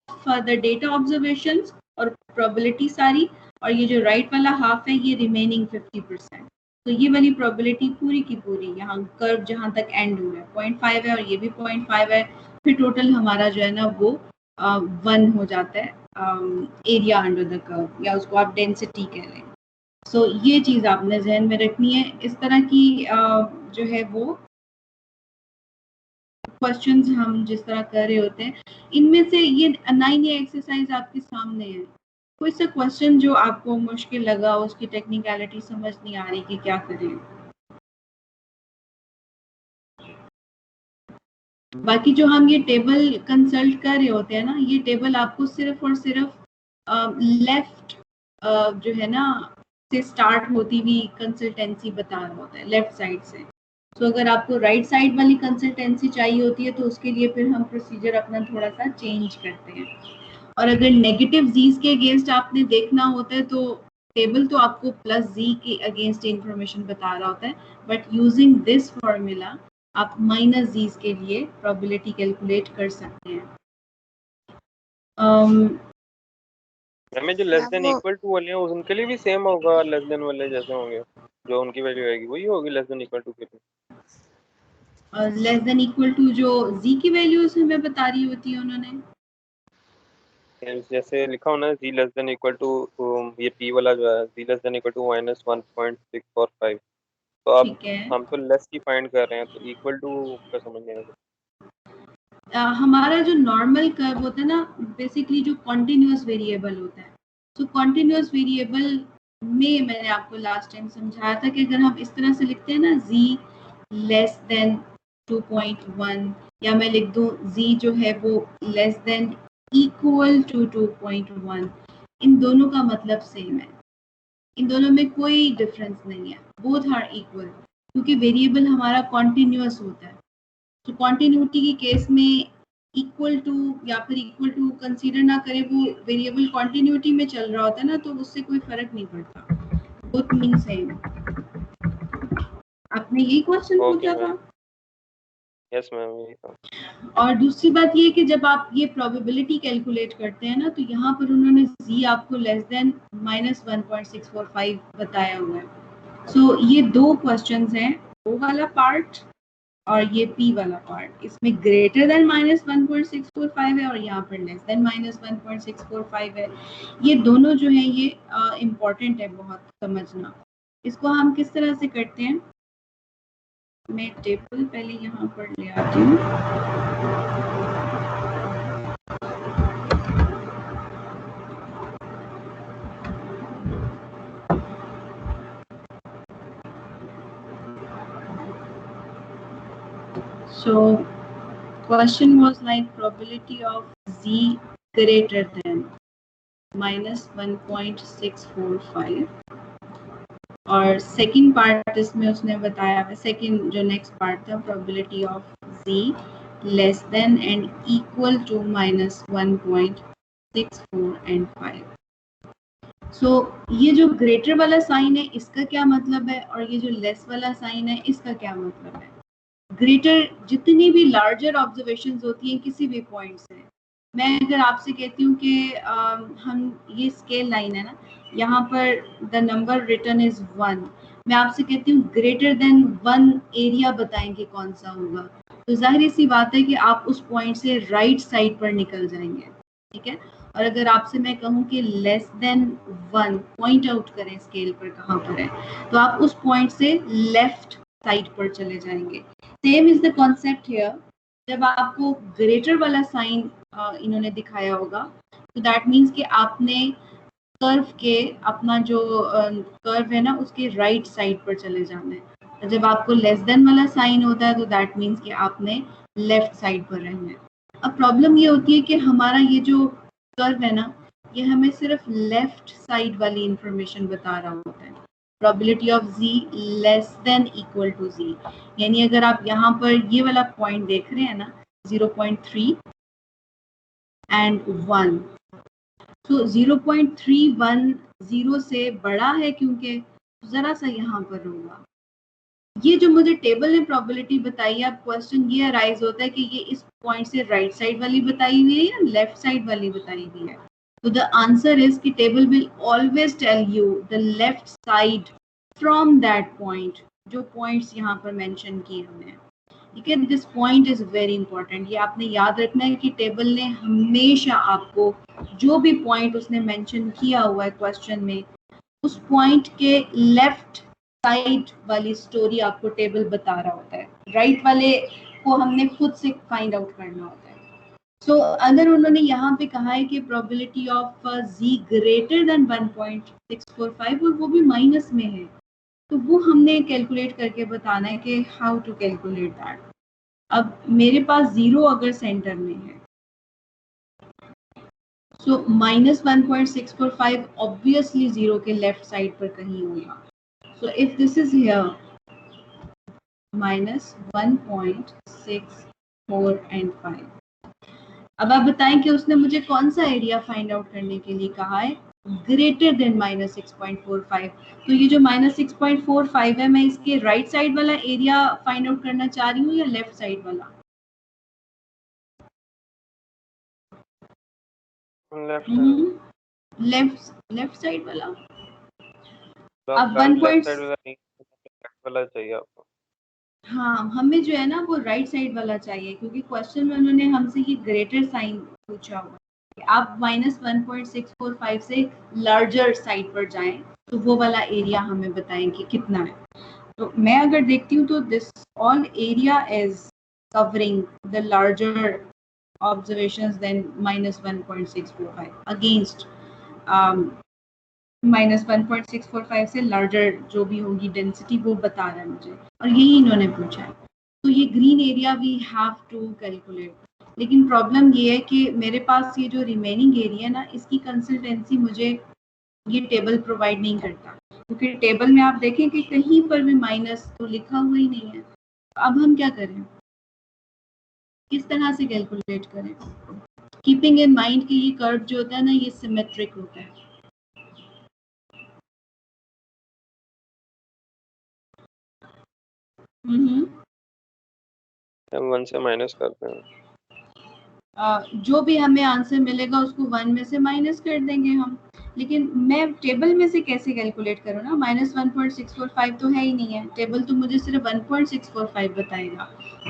The data observations और probability सारी, और ये जो राइट वाला हाफ है ये रिमेनिंग 50%। तो ये वाली प्रोबेबिलिटी पूरी की पूरी यहाँ कर्व जहाँ तक एंड हुआ है 0.5 है और ये भी 0.5 है, फिर टोटल हमारा जो है ना वो 1 हो जाता है एरिया अंडर द कर्व, या उसको आप डेंसिटी कह लें। सो ये चीज़ आपने जहन में रखनी है। इस तरह की जो है वो क्वेश्चंस हम जिस तरह कर रहे होते हैं, इनमें से ये 9 ये एक्सरसाइज आपके सामने है, कोई सा क्वेश्चन जो आपको मुश्किल लगा, उसकी टेक्निकलिटी समझ नहीं आ रही कि क्या करें। बाकी जो हम ये टेबल कंसल्ट कर रहे होते हैं ना, ये टेबल आपको सिर्फ और सिर्फ लेफ्ट जो है ना से स्टार्ट होती हुई कंसल्टेंसी बता रहा होता है, लेफ्ट साइड से। तो अगर आपको राइट साइड वाली कंसल्टेंसी चाहिए होती है तो उसके लिए फिर हम प्रोसीजर अपना थोड़ा सा चेंज करते हैं। और अगर नेगेटिव जीज के अगेंस्ट आपने देखना होता है तो टेबल तो आपको प्लस जी के अगेंस्ट इंफॉर्मेशन बता रहा होता है, बट यूजिंग दिस फॉर्मूला आप माइनस जीज के लिए प्रोबेबिलिटी कैलकुलेट कर सकते हैं। हमें जो लेस देन इक्वल टू वाले हैं उनके लिए भी सेम होगा, लेस देन वाले जैसे होंगे जो उनकी वैल्यू आएगी वही होगी लेस देन इक्वल टू के लिए। लेस देन इक्वल टू जो जी की वैल्यूज हमें बता रही होती है उन्होंने, जैसे लिखा होना है जी लेस देन इक्वल टू, ये पी वाला जो है जी लेस देन इक्वल टू -1.645, तो अब ठीक है। हम तो लेस की फाइंड कर रहे हैं तो इक्वल टू का समझ नहीं आएगा। हमारा जो नॉर्मल कर्व होता है ना, बेसिकली जो कॉन्टिन्यूअस वेरिएबल होता है, तो कॉन्टिन्यूअस वेरिएबल में मैंने आपको लास्ट टाइम समझाया था कि अगर हम इस तरह से लिखते हैं ना जी लेस देन 2.1, या मैं लिख दूं जी जो है वो लेस देन इक्वल टू 2.1, इन दोनों का मतलब सेम है, इन दोनों में कोई डिफरेंस नहीं है, बोथ आर इक्वल, क्योंकि वेरिएबल हमारा कॉन्टिन्यूअस होता है। तो कॉन्टिन्यूटी के केस में इक्वल टू या फिर इक्वल टू कंसीडर ना करें, वो वेरिएबल कॉन्टिन्यूटी में चल रहा होता है ना, तो उससे कोई फर्क नहीं पड़ता, बोथ मीन सेम। आपने यही क्वेश्चन पूछा था? Yes ma'am. और दूसरी बात ये कि जब आप ये प्रोबेबिलिटी कैलकुलेट करते हैं ना, तो यहाँ पर उन्होंने जी आपको लेस देन -1.645 बताया हुआ है। सो ये दो क्वेश्चंस हैं, वो वाला पार्ट और ये पी वाला पार्ट, इसमें ग्रेटर देन -1.645 है और यहाँ पर लेस देन -1.645 है। ये दोनों जो है ये इम्पोर्टेंट है बहुत समझना। इसको हम किस तरह से करते हैं, मैं टेबल पहले यहाँ पर ले आती हूँ। So question was like probability of z greater than -1.645, और सेकंड पार्ट इसमें उसने बताया है, सेकंड जो नेक्स्ट पार्ट था, probability of z less than and equal to -1.64 and 5। So ये जो ग्रेटर वाला साइन है इसका क्या मतलब है, और ये जो लेस वाला साइन है इसका क्या मतलब है। ग्रेटर जितनी भी लार्जर ऑब्जर्वेशंस होती हैं किसी भी पॉइंट से, मैं अगर आपसे कहती हूँ कि हम ये स्केल लाइन है ना, यहाँ पर द नंबर रिटन इज 1, मैं आपसे कहती हूँ ग्रेटर देन 1 एरिया बताएंगे कौन सा होगा, तो जाहिर सी बात है कि आप उस पॉइंट से राइट साइड पर निकल जाएंगे, ठीक है। और अगर आपसे मैं कहूँ कि लेस देन 1 पॉइंट आउट करें स्केल पर कहाँ पर है, तो आप उस पॉइंट से लेफ्ट साइड पर चले जाएंगे। Same is the concept here, जब आपको ग्रेटर वाला साइन इन्होंने दिखाया होगा, तो दैट मीन्स कि आपने कर्व के अपना जो कर्व है ना उसके राइट साइड पर चले जाना है। जब आपको लेस देन वाला साइन होता है तो दैट मीन्स कि आपने लेफ्ट साइड पर रहना है। अब प्रॉब्लम ये होती है कि हमारा ये जो कर्व है ना, ये हमें सिर्फ लेफ्ट साइड वाली इंफॉर्मेशन बता रहा होता है, probability of z less than equal to z, यानी अगर आप यहाँ पर ये वाला पॉइंट देख रहे हैं ना 0.3 एंड 1, तो 0.310 से बड़ा है क्योंकि जरा सा यहाँ पर होगा, ये जो मुझे टेबल ने प्रोबेबिलिटी बताई है, अब क्वेश्चन ये अराइज होता है कि ये इस पॉइंट से राइट साइड वाली बताई हुई है या लेफ्ट साइड वाली बताई हुई है। तो द आंसर इज कि table will always tell you the left side from that point, जो पॉइंट्स यहाँ पर मेंशन किए हुए हैं। ठीक है, this point is very important. ये आपने याद रखना है कि टेबल ने हमेशा आपको जो भी पॉइंट उसने मेंशन किया हुआ है क्वेश्चन में, उस पॉइंट के लेफ्ट साइड वाली स्टोरी आपको टेबल बता रहा होता है, राइट वाले को हमने खुद से फाइंड आउट करना होता है। सो अगर उन्होंने यहाँ पे कहा है कि probability of z greater than 1.645 और वो भी माइनस में है, तो वो हमने कैलकुलेट करके बताना है कि हाउ टू कैलकुलेट दैट। अब मेरे पास 0 अगर सेंटर में है, सो -1.645 ऑब्वियसली 0 के लेफ्ट साइड पर कहीं होगा। So if this is here, -1.64 and 5. अब आप बताएं कि उसने मुझे कौन सा एरिया फाइंड आउट करने के लिए कहा है, ग्रेटर देन -6.45। तो ये जो -6.45 है, मैं इसके राइट साइड वाला एरिया फाइंड आउट करना चाह रही हूँ या लेफ्ट साइड वाला? लेफ्ट साइड वाला। अब 1. वाला चाहिए आपको? हाँ, हमें जो है ना वो राइट साइड वाला चाहिए, क्योंकि क्वेश्चन में उन्होंने हमसे ये ग्रेटर साइन पूछा हुआ है। आप -1.645 से लार्जर साइड पर जाएं तो वो वाला एरिया हमें बताएं कि कितना है। तो मैं अगर देखती हूँ तो this all area is covering the larger observations than -1.645 against -1.645 से लार्जर जो भी होगी डेंसिटी वो बता रहा है मुझे, और यही इन्होंने पूछा है। तो ये green area we have to calculate. लेकिन प्रॉब्लम ये है कि मेरे पास ये जो रिमेनिंग एरिया है ना, इसकी कंसल्टेंसी मुझे ये टेबल प्रोवाइड नहीं करता, क्योंकि टेबल में आप देखें कि कहीं पर भी माइनस तो लिखा हुआ ही नहीं है। तो अब हम क्या करें, किस तरह से कैलकुलेट करें, कीपिंग इन माइंड कि ये कर्व जो होता है ना, ये सिमेट्रिक होता है। 1 से माइनस करते हैं। जो भी हमें आंसर मिलेगा उसको 1 में से माइनस कर देंगे हम। लेकिन मैं टेबल में से कैसे कैलकुलेट करूँ ना, -1.645 तो है ही नहीं है, टेबल तो मुझे सिर्फ 1.645 बताएगा।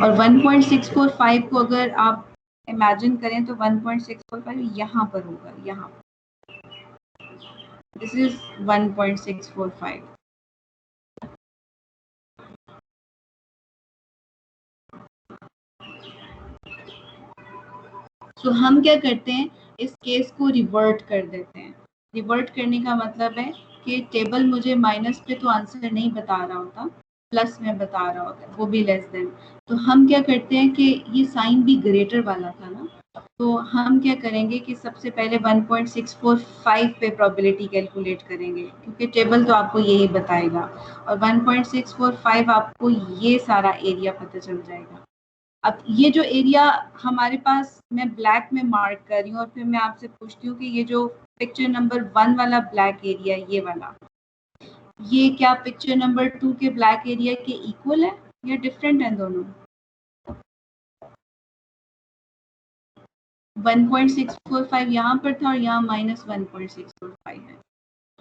और 1.645 को अगर आप इमेजिन करें तो 1.645 यहाँ पर होगा, यहाँ दिस इज 1.645। तो हम क्या करते हैं, इस केस को रिवर्ट कर देते हैं। रिवर्ट करने का मतलब है कि टेबल मुझे माइनस पे तो आंसर नहीं बता रहा होता, प्लस में बता रहा होता है, वो भी लेस देन। तो हम क्या करते हैं कि ये साइन भी ग्रेटर वाला था ना, तो हम क्या करेंगे कि सबसे पहले 1.645 पे प्रोबेबिलिटी कैलकुलेट करेंगे, क्योंकि टेबल तो आपको यही बताएगा, और 1.645 आपको ये सारा एरिया पता चल जाएगा। अब ये जो एरिया हमारे पास, मैं ब्लैक में मार्क कर रही हूँ, और फिर मैं आपसे पूछती हूँ कि ये जो पिक्चर नंबर 1 वाला ब्लैक एरिया, ये वाला, ये क्या पिक्चर नंबर 2 के ब्लैक एरिया के इक्वल है या डिफरेंट है दोनों? 1.645 यहाँ पर था और यहाँ -1.645 है।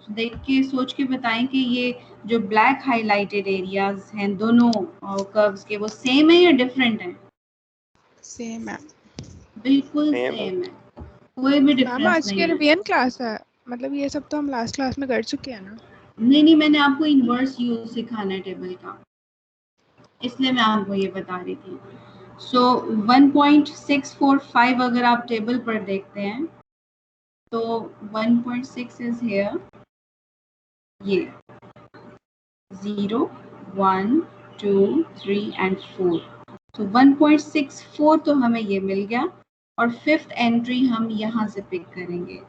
देख के सोच के बताएं कि ये जो ब्लैक हाईलाइटेड एरियाज हैं दोनों कर्व्स के, वो सेम है या डिफरेंट है? सेम है, बिल्कुल सेम है, कोई भी डिफरेंस आज नहीं के है। रिवीजन क्लास है, मतलब ये सब तो हम लास्ट क्लास में कर चुके हैं ना। नहीं, मैंने आपको इनवर्स यूज सिखाना है टेबल का, इसलिए मैं आपको ये बता रही थी। सो 1.645 अगर आप टेबल पर देखते हैं तो 1.6 इज हियर, ये 0 1 2 3 एंड 4, तो 1.64 तो हमें ये मिल गया, और फिफ्थ एंट्री हम यहाँ से पिक करेंगे।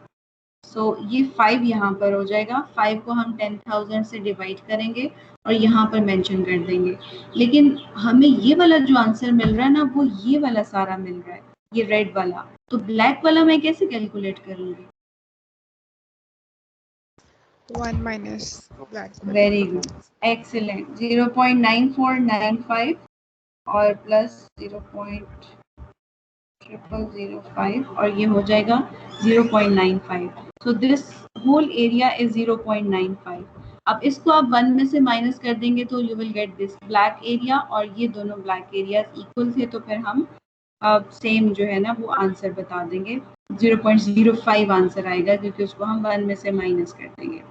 सो ये 5 यहाँ पर हो जाएगा, 5 को हम 10,000 से डिवाइड करेंगे और यहाँ पर मेंशन कर देंगे। लेकिन हमें ये वाला जो आंसर मिल रहा है ना, वो ये वाला सारा मिल रहा है, ये रेड वाला। तो ब्लैक वाला मैं कैसे कैलकुलेट करूँगी? 1 minus black. Very good, excellent. 0.9495 और प्लस 0.0005 और ये हो जाएगा 0.95। So this whole area is 0.95। अब इसको आप 1 में से माइनस कर देंगे तो you will get this black area, और ये दोनों ब्लैक एरियाज इक्वल थे तो फिर हम अब सेम जो है ना वो आंसर बता देंगे। 0.05 आंसर आएगा क्योंकि उसको हम 1 में से माइनस कर देंगे।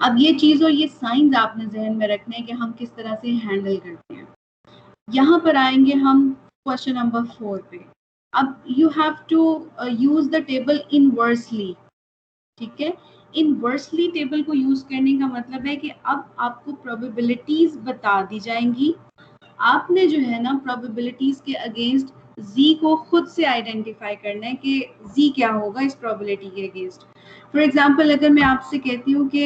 अब ये चीज और ये साइंस आपने जहन में रखने हैं कि हम किस तरह से हैंडल करते हैं। यहाँ पर आएंगे हम क्वेश्चन नंबर 4 पे। अब you have to use the table inversely, ठीक है। इनवर्सली टेबल को यूज करने का मतलब है कि अब आपको प्रोबेबिलिटीज बता दी जाएंगी, आपने जो है ना प्रोबेबिलिटीज के अगेंस्ट जी को खुद से आइडेंटिफाई करना है कि जी क्या होगा इस प्रोबेबिलिटी के अगेंस्ट। फॉर एग्जांपल अगर मैं आपसे कहती हूँ कि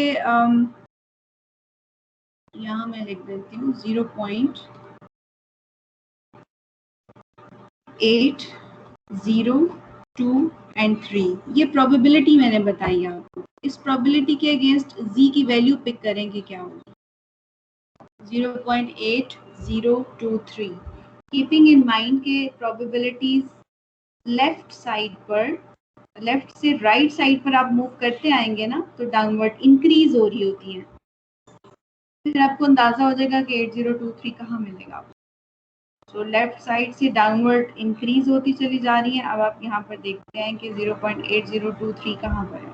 यहाँ मैं लिख देती हूँ 0.8, 0, 2 एंड 3, ये प्रोबेबिलिटी मैंने बताई आपको। इस प्रोबेबिलिटी के अगेंस्ट जी की वैल्यू पिक करेंगे क्या होगी। 0.8023, कीपिंग इन माइंड के प्रोबेबिलिटीज लेफ्ट साइड पर, लेफ्ट से राइट साइड पर आप मूव करते आएंगे ना तो डाउनवर्ड इंक्रीज हो रही होती है। फिर आपको अंदाजा हो जाएगा कि 8023 कहाँ मिलेगा। तो लेफ्ट साइड से डाउनवर्ड इंक्रीज होती चली जा रही है। अब आप यहाँ पर देखते हैं कि 0.8023 कहाँ पर है।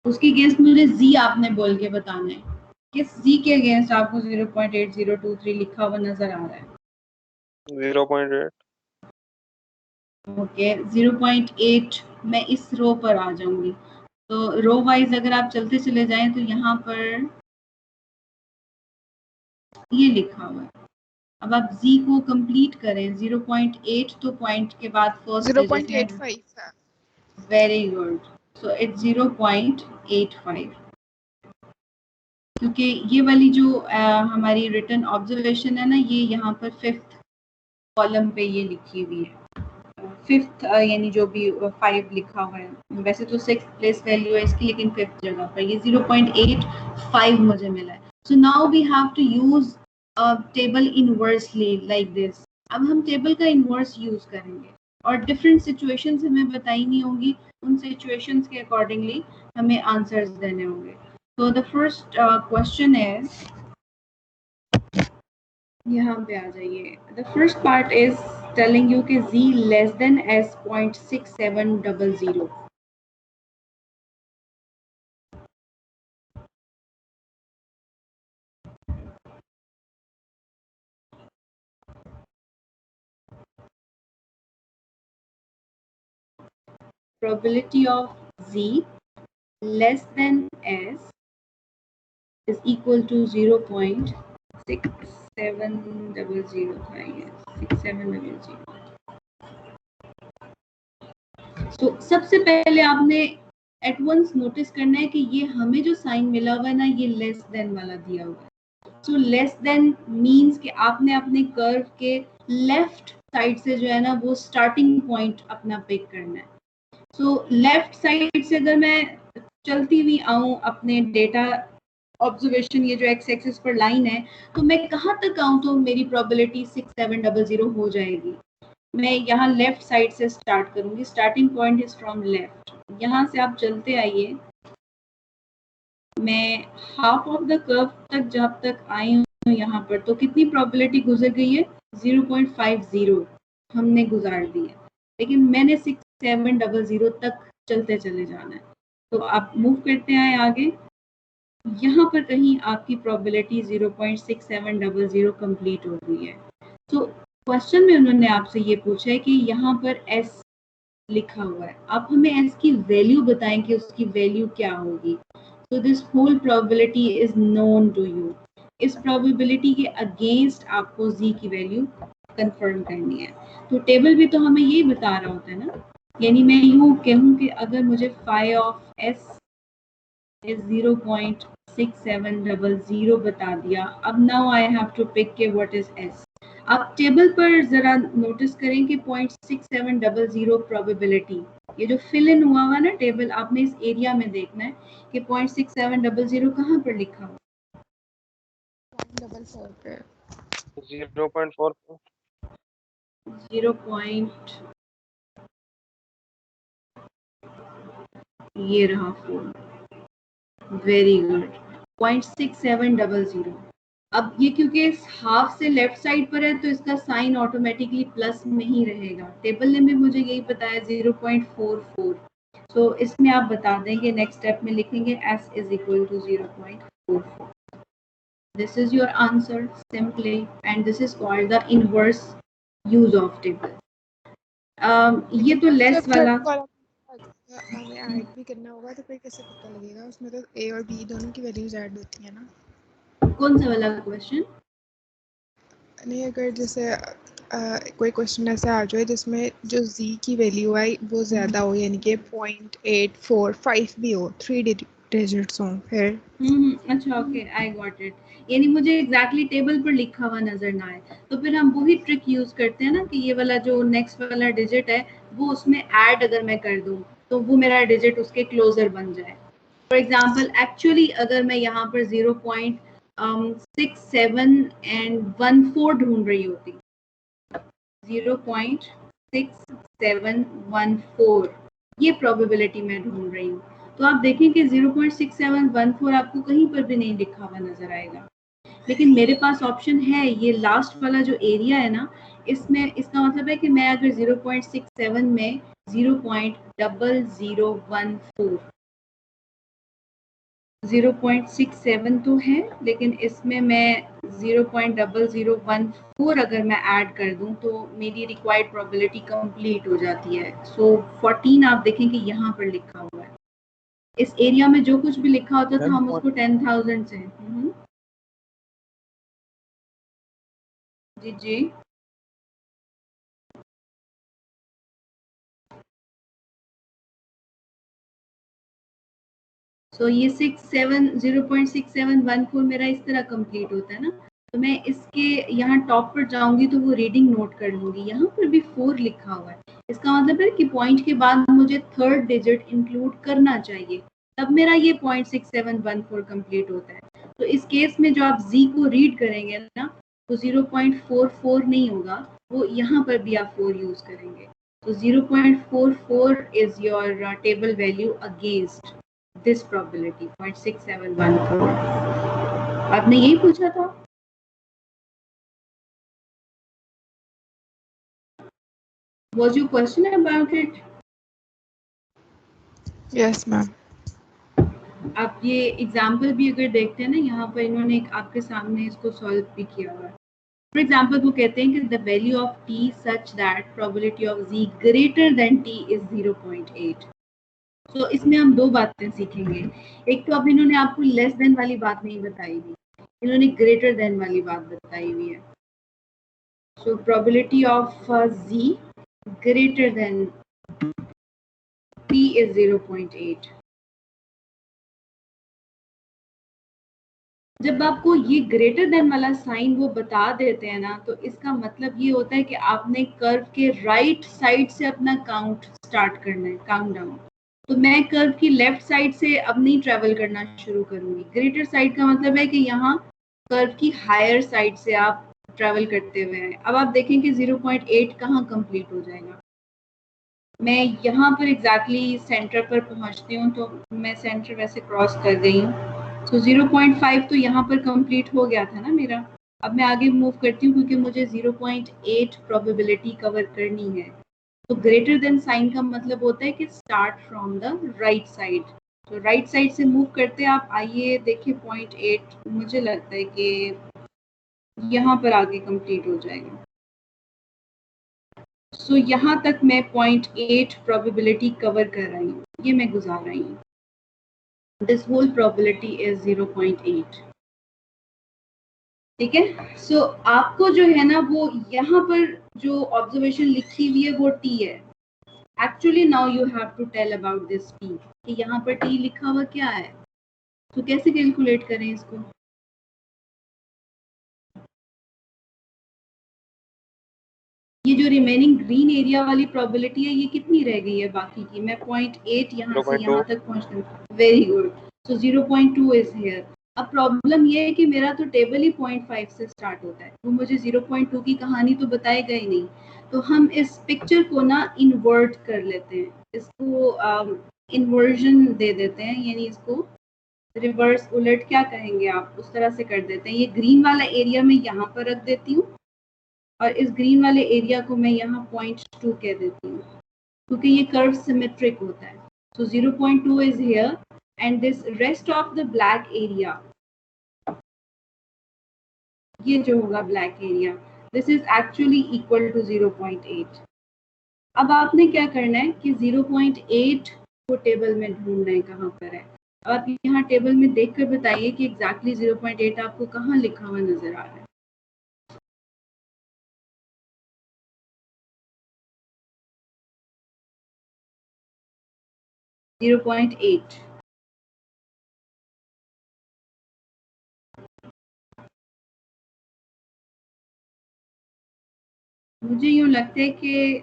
उसके अगेंस्ट मुझे जी आपने बोल के बताना है, किस जी के अगेंस्ट आपको 0.8023 लिखा हुआ नजर आ रहा है। 0.8। ओके, 0.8 मैं इस रो पर आ जाऊंगी। तो रो वाइज अगर आप चलते चले जाएं तो यहाँ पर ये लिखा हुआ है। अब आप z को कंप्लीट करें। 0.8 तो पॉइंट के बाद फर्स्ट डिजिट है। 0.85 वेरी गुड, सो इट्स 0.85, क्योंकि ये वाली जो हमारी रिटन ऑब्जर्वेशन है ना, ये यहाँ पर 5th कॉलम पे ये लिखी हुई है। 5th यानी जो भी 5 लिखा हुआ है, वैसे तो 6th प्लेस वैल्यू है इसकी, लेकिन 5th जगह पर ये 0.85 मुझे मिला है। So now we have to use table inversely like this. अब हम टेबल का इनवर्स यूज करेंगे और डिफरेंट सिचुएशंस हमें बताई नहीं होंगी, उन सिचुएशंस के अकॉर्डिंगली हमें आंसर्स देने होंगे। तो द फर्स्ट क्वेश्चन इज, यहाँ पे आ जाइए। The first part is telling you कि z less then s 0.6700। probability of z less than s is equal to 0.6700 था ये, 6700। तो सबसे पहले आपने एट वंस नोटिस करना है कि ये हमें जो साइन मिला हुआ है ना, ये लेस देन वाला दिया हुआ है। सो लेस देन मीन्स कि आपने अपने कर्व के लेफ्ट साइड से जो है ना वो स्टार्टिंग पॉइंट अपना पिक करना है। सो लेफ्ट साइड से अगर मैं चलती हुई आऊँ अपने डेटा ऑब्जर्वेशन, ये जो एक्स एक्सिस पर लाइन है, तो मैं कहाँ तक आऊँ तो मेरी प्रोबेबिलिटी 6700 हो जाएगी। मैं यहाँ लेफ्ट साइड से स्टार्ट करूंगी, starting point is from left. यहाँ से आप चलते आइए, मैं हाफ ऑफ द कर्व तक जब तक आई हूँ यहाँ पर, तो कितनी प्रोबेबिलिटी गुजर गई है, 0.50 हमने गुजार दी है, लेकिन मैंने 6700 तक चलते चले जाना है। तो आप मूव करते हैं आगे, यहाँ पर कहीं आपकी प्रोबेबिलिटी 0.6700 कंप्लीट हो गई है। तो क्वेश्चन में उन्होंने आपसे ये पूछा है कि यहाँ पर s लिखा हुआ है, आप हमें s की वैल्यू बताएं कि उसकी वैल्यू क्या होगी। So this whole probability is known to you. इस probability के अगेंस्ट आपको z की वैल्यू कंफर्म करनी है। तो टेबल भी तो हमें यही बता रहा होता है ना, यानी मैं यूँ कहूँ कि अगर मुझे phi of s is 0.6700 बता दिया, अब now I have to pick के what is s। आप टेबल पर जरा नोटिस करें कि 0.6700 प्रोबेबिलिटी, ये जो फिल इन हुआ ना टेबल, आपने इस एरिया में देखना है कि 0.6700 कहाँ पर लिखा हुआ? 0.44 पे 0.4 0. ये रहा 4, वेरी गुड, 0.6700। अब ये क्योंकि हाफ से लेफ्ट साइड पर है तो इसका साइन ऑटोमेटिकली प्लस में ही रहेगा। टेबल ने भी मुझे यही बताया 0.44। सो इसमें आप बता दें कि नेक्स्ट स्टेप में लिखेंगे s is equal to 0.44। This is your answer simply, and this is called the inverse use of table. ये तो लेस वाला हमें ऐड भी करना होगा तो फिर कैसे पता लगेगा? उसमें तो a और b दोनों की वैल्यूज ऐड होती है ना। कौन सा वाला क्वेश्चन? नहीं, अगर जैसे कोई क्वेश्चन ऐसा आ जाए जिसमें जो z की वैल्यू आई वो ज़्यादा हो, यानी कि 0.845 भी हो, 3 डिजिट्स हों, फिर अच्छा, ओके, आई गॉट इट। यानी मुझे एग्जैक्टली टेबल पर लिखा हुआ नजर ना आए तो फिर हम वही ट्रिक यूज करते हैं ना कि ये वाला जो नेक्स्ट वाला डिजिट है वो उसमें ऐड अगर मैं कर दूं तो वो मेरा डिजिट उसके क्लोजर बन जाए। फॉर एग्जांपल एक्चुअली अगर मैं यहाँ पर 0.6714 ढूंढ रही होती, 0.6714 ये प्रोबेबिलिटी मैं ढूंढ रही हूँ, तो आप देखें कि 0.6714 आपको कहीं पर भी नहीं लिखा हुआ नजर आएगा। लेकिन मेरे पास ऑप्शन है, ये लास्ट वाला जो एरिया है ना, इसमें इसका मतलब है कि मैं अगर 0.67 में 0.0014 0.67 तो है, लेकिन इसमें मैं 0.0014 अगर मैं ऐड कर दूं तो मेरी रिक्वायर्ड प्रोबेबिलिटी कंप्लीट हो जाती है। सो 14 आप देखें कि यहाँ पर लिखा हुआ है। इस एरिया में जो कुछ भी लिखा होता था हम उसको 10,000 से जी जी सो ये 0.6714 मेरा इस तरह कंप्लीट होता है ना, तो मैं इसके यहाँ टॉप पर जाऊंगी तो वो रीडिंग नोट कर लूंगी। यहाँ पर भी 4 लिखा हुआ है, इसका मतलब है कि पॉइंट के बाद मुझे थर्ड डिजिट इंक्लूड करना चाहिए, तब मेरा ये 0.6714 कंप्लीट होता है। तो इस केस में जो आप z को रीड करेंगे ना तो 0.44 नहीं होगा, वो यहाँ पर भी आप 4 यूज करेंगे। तो 0.44 is your table value against this probability 0.6714। आपने यही पूछा था? Was your question about it? Yes ma'am. आप ये एग्जाम्पल भी अगर देखते हैं ना, यहाँ पर इन्होंने एक आपके सामने इसको सॉल्व भी किया हुआ है। फॉर एग्जाम्पल वो कहते हैं कि the value of t such that probability of z greater than t is 0.8। तो इसमें हम दो बातें सीखेंगे। एक तो अब इन्होंने आपको लेस देन वाली बात नहीं बताई हुई, इन्होंने ग्रेटर देन वाली बात बताई हुई है। So probability of z greater than p is 0.8। जब आपको ये ग्रेटर देन वाला साइन वो बता देते हैं ना, तो इसका मतलब ये होता है कि आपने कर्व के राइट साइड से अपना काउंट स्टार्ट करना है, काउंट डाउन। तो मैं कर्व की लेफ्ट साइड से अब नहीं ट्रेवल करना शुरू करूंगी। ग्रेटर साइड का मतलब है कि यहाँ कर्व की हायर साइड से आप ट्रेवल करते हुए हैं। अब आप देखें कि 0.8 कहाँ कंप्लीट हो जाएगा। मैं यहाँ पर एग्जैक्टली सेंटर पर पहुँचती हूँ, तो मैं सेंटर वैसे क्रॉस कर गई हूँ। तो 0.5 तो यहाँ पर कंप्लीट हो गया था ना मेरा। अब मैं आगे मूव करती हूँ क्योंकि मुझे 0.8 प्रोबेबिलिटी कवर करनी है। तो ग्रेटर देन साइन का मतलब होता है कि start from the right side. तो राइट साइड से मूव करते आप आइए देखिए 0.8 मुझे लगता है कि यहाँ पर आगे कंप्लीट हो जाएगा। सो यहाँ तक मैं 0.8 प्रोबेबिलिटी कवर कर रही हूँ, ये मैं गुजार रही हूँ। This whole probability is 0.8। ठीक है। सो आपको जो है ना वो यहाँ पर जो ऑब्जर्वेशन लिखी हुई है वो टी है। Actually now you have to tell about this T, कि यहाँ पर टी लिखा हुआ क्या है, तो कैसे कैलकुलेट करें इसको? रिमेनिंग ग्रीन एरिया वाली प्रोबेबिलिटी है ये कितनी रह गई है बाकी की, मैं 0.8 यहाँ से 0.2 यहाँ तक पहुँचती हूँ। Very good, so 0.2 is here. अब प्रॉब्लम ये है कि मेरा तो टेबल ही 0.5 से स्टार्ट होता है, तो मुझे 0.2 की कहानी तो बताएगा ही नहीं। तो हम इस पिक्चर को ना इन्वर्ट कर लेते हैं, इसको इन्वर्जन दे देते हैं, यानी इसको रिवर्स उलट क्या कहेंगे आप, उस तरह से कर देते हैं। ये ग्रीन वाला एरिया मैं यहाँ पर रख देती हूँ और इस ग्रीन वाले एरिया को मैं यहाँ 0.2 कह देती हूँ, क्योंकि ये कर्व सिमेट्रिक होता है। So 0.2 is here and this rest of the black area, ये जो होगा black area, this is actually equal to 0.8। अब आपने क्या करना है कि 0.8 को टेबल में ढूंढना है कहाँ पर है। आप यहाँ टेबल में देखकर बताइए कि एग्जैक्टली 0.8 आपको कहाँ लिखा हुआ नजर आ रहा है। 0.8 मुझे यूँ लगता है कि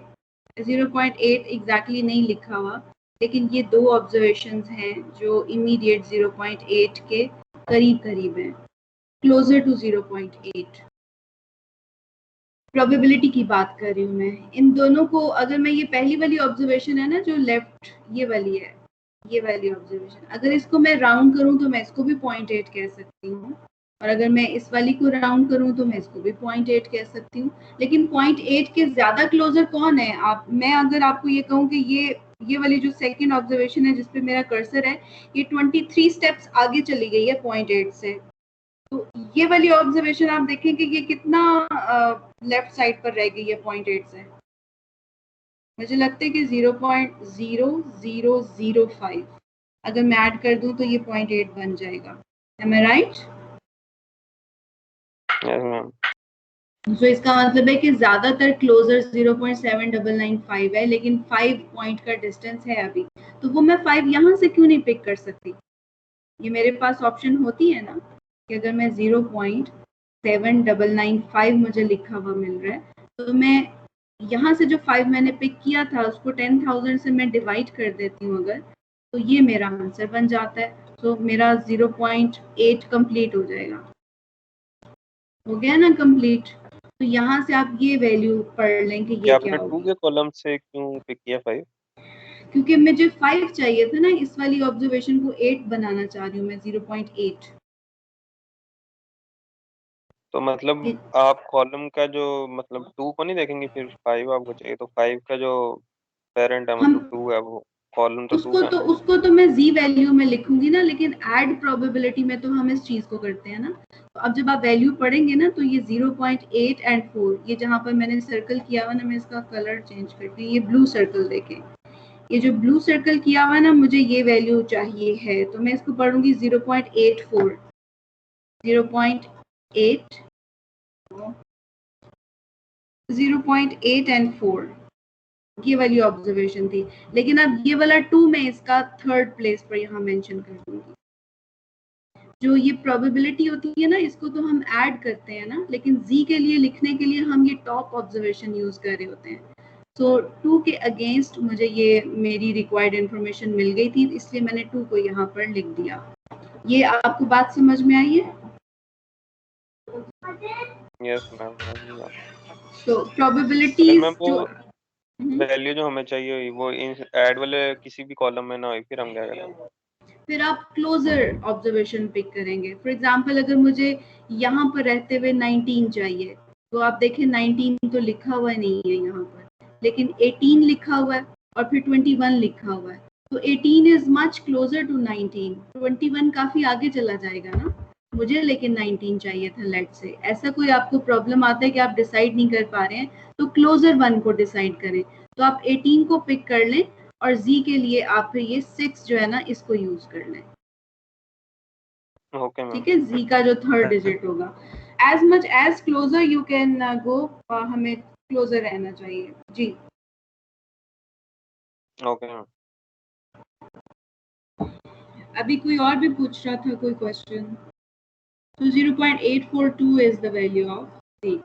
0.8 एग्जैक्टली नहीं लिखा हुआ, लेकिन ये दो ऑब्जर्वेशंस हैं जो इमीडिएट 0.8 के करीब करीब हैं, क्लोजर टू 0.8। प्रोबेबिलिटी की बात कर रही हूँ मैं। इन दोनों को अगर मैं, ये पहली वाली ऑब्जर्वेशन है ना जो लेफ्ट ये वाली है, ये वाली ऑब्जर्वेशन, अगर इसको मैं राउंड करूँ तो मैं इसको भी 0.8 कह सकती हूँ, और अगर मैं इस वाली को राउंड करूँ तो मैं इसको भी 0.8 कह सकती हूँ। लेकिन 0.8 के ज्यादा क्लोजर कौन है? आप, मैं अगर आपको ये कहूँ कि ये वाली जो सेकंड ऑब्जर्वेशन है जिसपे मेरा कर्सर है, ये 23 स्टेप्स आगे चली गई है 0.8 से, तो ये वाली ऑब्जर्वेशन आप देखें कि ये कितना लेफ्ट साइड पर रह गई है 0.8 से। मुझे लगता है कि 0.0005 अगर मैं ऐड कर दूं तो ये 0.8 बन जाएगा। Am I right? Yes ma'am. तो इसका मतलब है कि ज्यादातर क्लोजर 0.7995 है, लेकिन 5 पॉइंट का डिस्टेंस है अभी, तो वो मैं 5 यहाँ से क्यों नहीं पिक कर सकती? ये मेरे पास ऑप्शन होती है ना कि अगर मैं 0.7995 मुझे लिखा हुआ मिल रहा है, तो मैं यहाँ से जो 5 मैंने पिक किया था उसको 10,000 से मैं डिवाइड कर देती हूँ अगर, तो ये मेरा आंसर बन जाता है। तो मेरा 0.8 कंप्लीट हो जाएगा। हो गया ना कंप्लीट? तो यहाँ से आप ये वैल्यू पढ़ लें कि ये क्या आपने 2 होगी। के कॉलम से क्यों पिक किया 5? क्योंकि मुझे 5 चाहिए था ना, इस वाली ऑब्जर्वेशन को 8 बनाना चाह रही हूँ मैं, 0.8। तो मतलब आप कॉलम का जो मतलब 2 को नहीं देखेंगे, फिर 5 आपको चाहिए, तो 5 का जो पेरेंट है हम मतलब 2 है, वो कॉलम तो 2 है ना। उसको तो मैं जी वैल्यू में लिखूंगी ना, लेकिन ऐड प्रोबेबिलिटी में तो हम इस चीज को करते हैं ना। तो अब जब आप वैल्यू पढ़ेंगे ना, तो ये 0.8 एंड 4, ये जहां पर मैंने सर्कल किया हुआ ना, मैं इसका कलर चेंज करती हूँ, ये ब्लू सर्कल देखें, ये जो ब्लू सर्कल किया हुआ है ना, मुझे ये वैल्यू चाहिए है, तो मैं इसको पढ़ूंगी 0.84, 0.8, 0.8 एंड 4, ये वाली ऑब्जर्वेशन थी। लेकिन अब ये वाला 2 मैं इसका थर्ड प्लेस पर यहाँ मेंशन कर दूंगी। जो ये प्रोबेबिलिटी होती है ना, इसको तो हम ऐड करते हैं ना, लेकिन जी के लिए लिखने के लिए हम ये टॉप ऑब्जर्वेशन यूज कर रहे होते हैं। सो 2 के अगेंस्ट मुझे ये मेरी रिक्वायर्ड इंफॉर्मेशन मिल गई थी, इसलिए मैंने 2 को यहाँ पर लिख दिया। ये आपको बात समझ में आई है? Yes ma'am. तो फिर प्रोबेबिलिटीज मैम वो जो वैल्यू जो हमें चाहिए हुई वो इन ऐड वाले किसी भी कॉलम में ना हुई, फिर हम क्या करें? फिर आप क्लोजर ऑब्जर्वेशन पिक करेंगे। फॉर एग्जांपल अगर मुझे यहाँ पर रहते हुए 19 चाहिए, तो आप देखें 19 तो लिखा हुआ नहीं है यहाँ पर, लेकिन 18 लिखा हुआ है और फिर 21 लिखा हुआ है, तो 18 इज मच क्लोजर टू 19, 21 काफी आगे चला जाएगा ना मुझे, लेकिन 19 चाहिए था लेट से। ऐसा कोई आपको प्रॉब्लम आता है कि आप डिसाइड नहीं कर पा रहे हैं, तो क्लोजर वन को डिसाइड करें। तो आप 18 को पिक कर लें और z के लिए आप फिर ये 6 जो है ना इसको यूज कर लें। Okay ma'am. ठीक है, z का जो थर्ड डिजिट होगा, as much as closer you can go, हमें क्लोजर रहना चाहिए जी। Okay ma'am. अभी कोई और भी पूछ रहा था कोई क्वेश्चन? तो 0.842 is the value of z।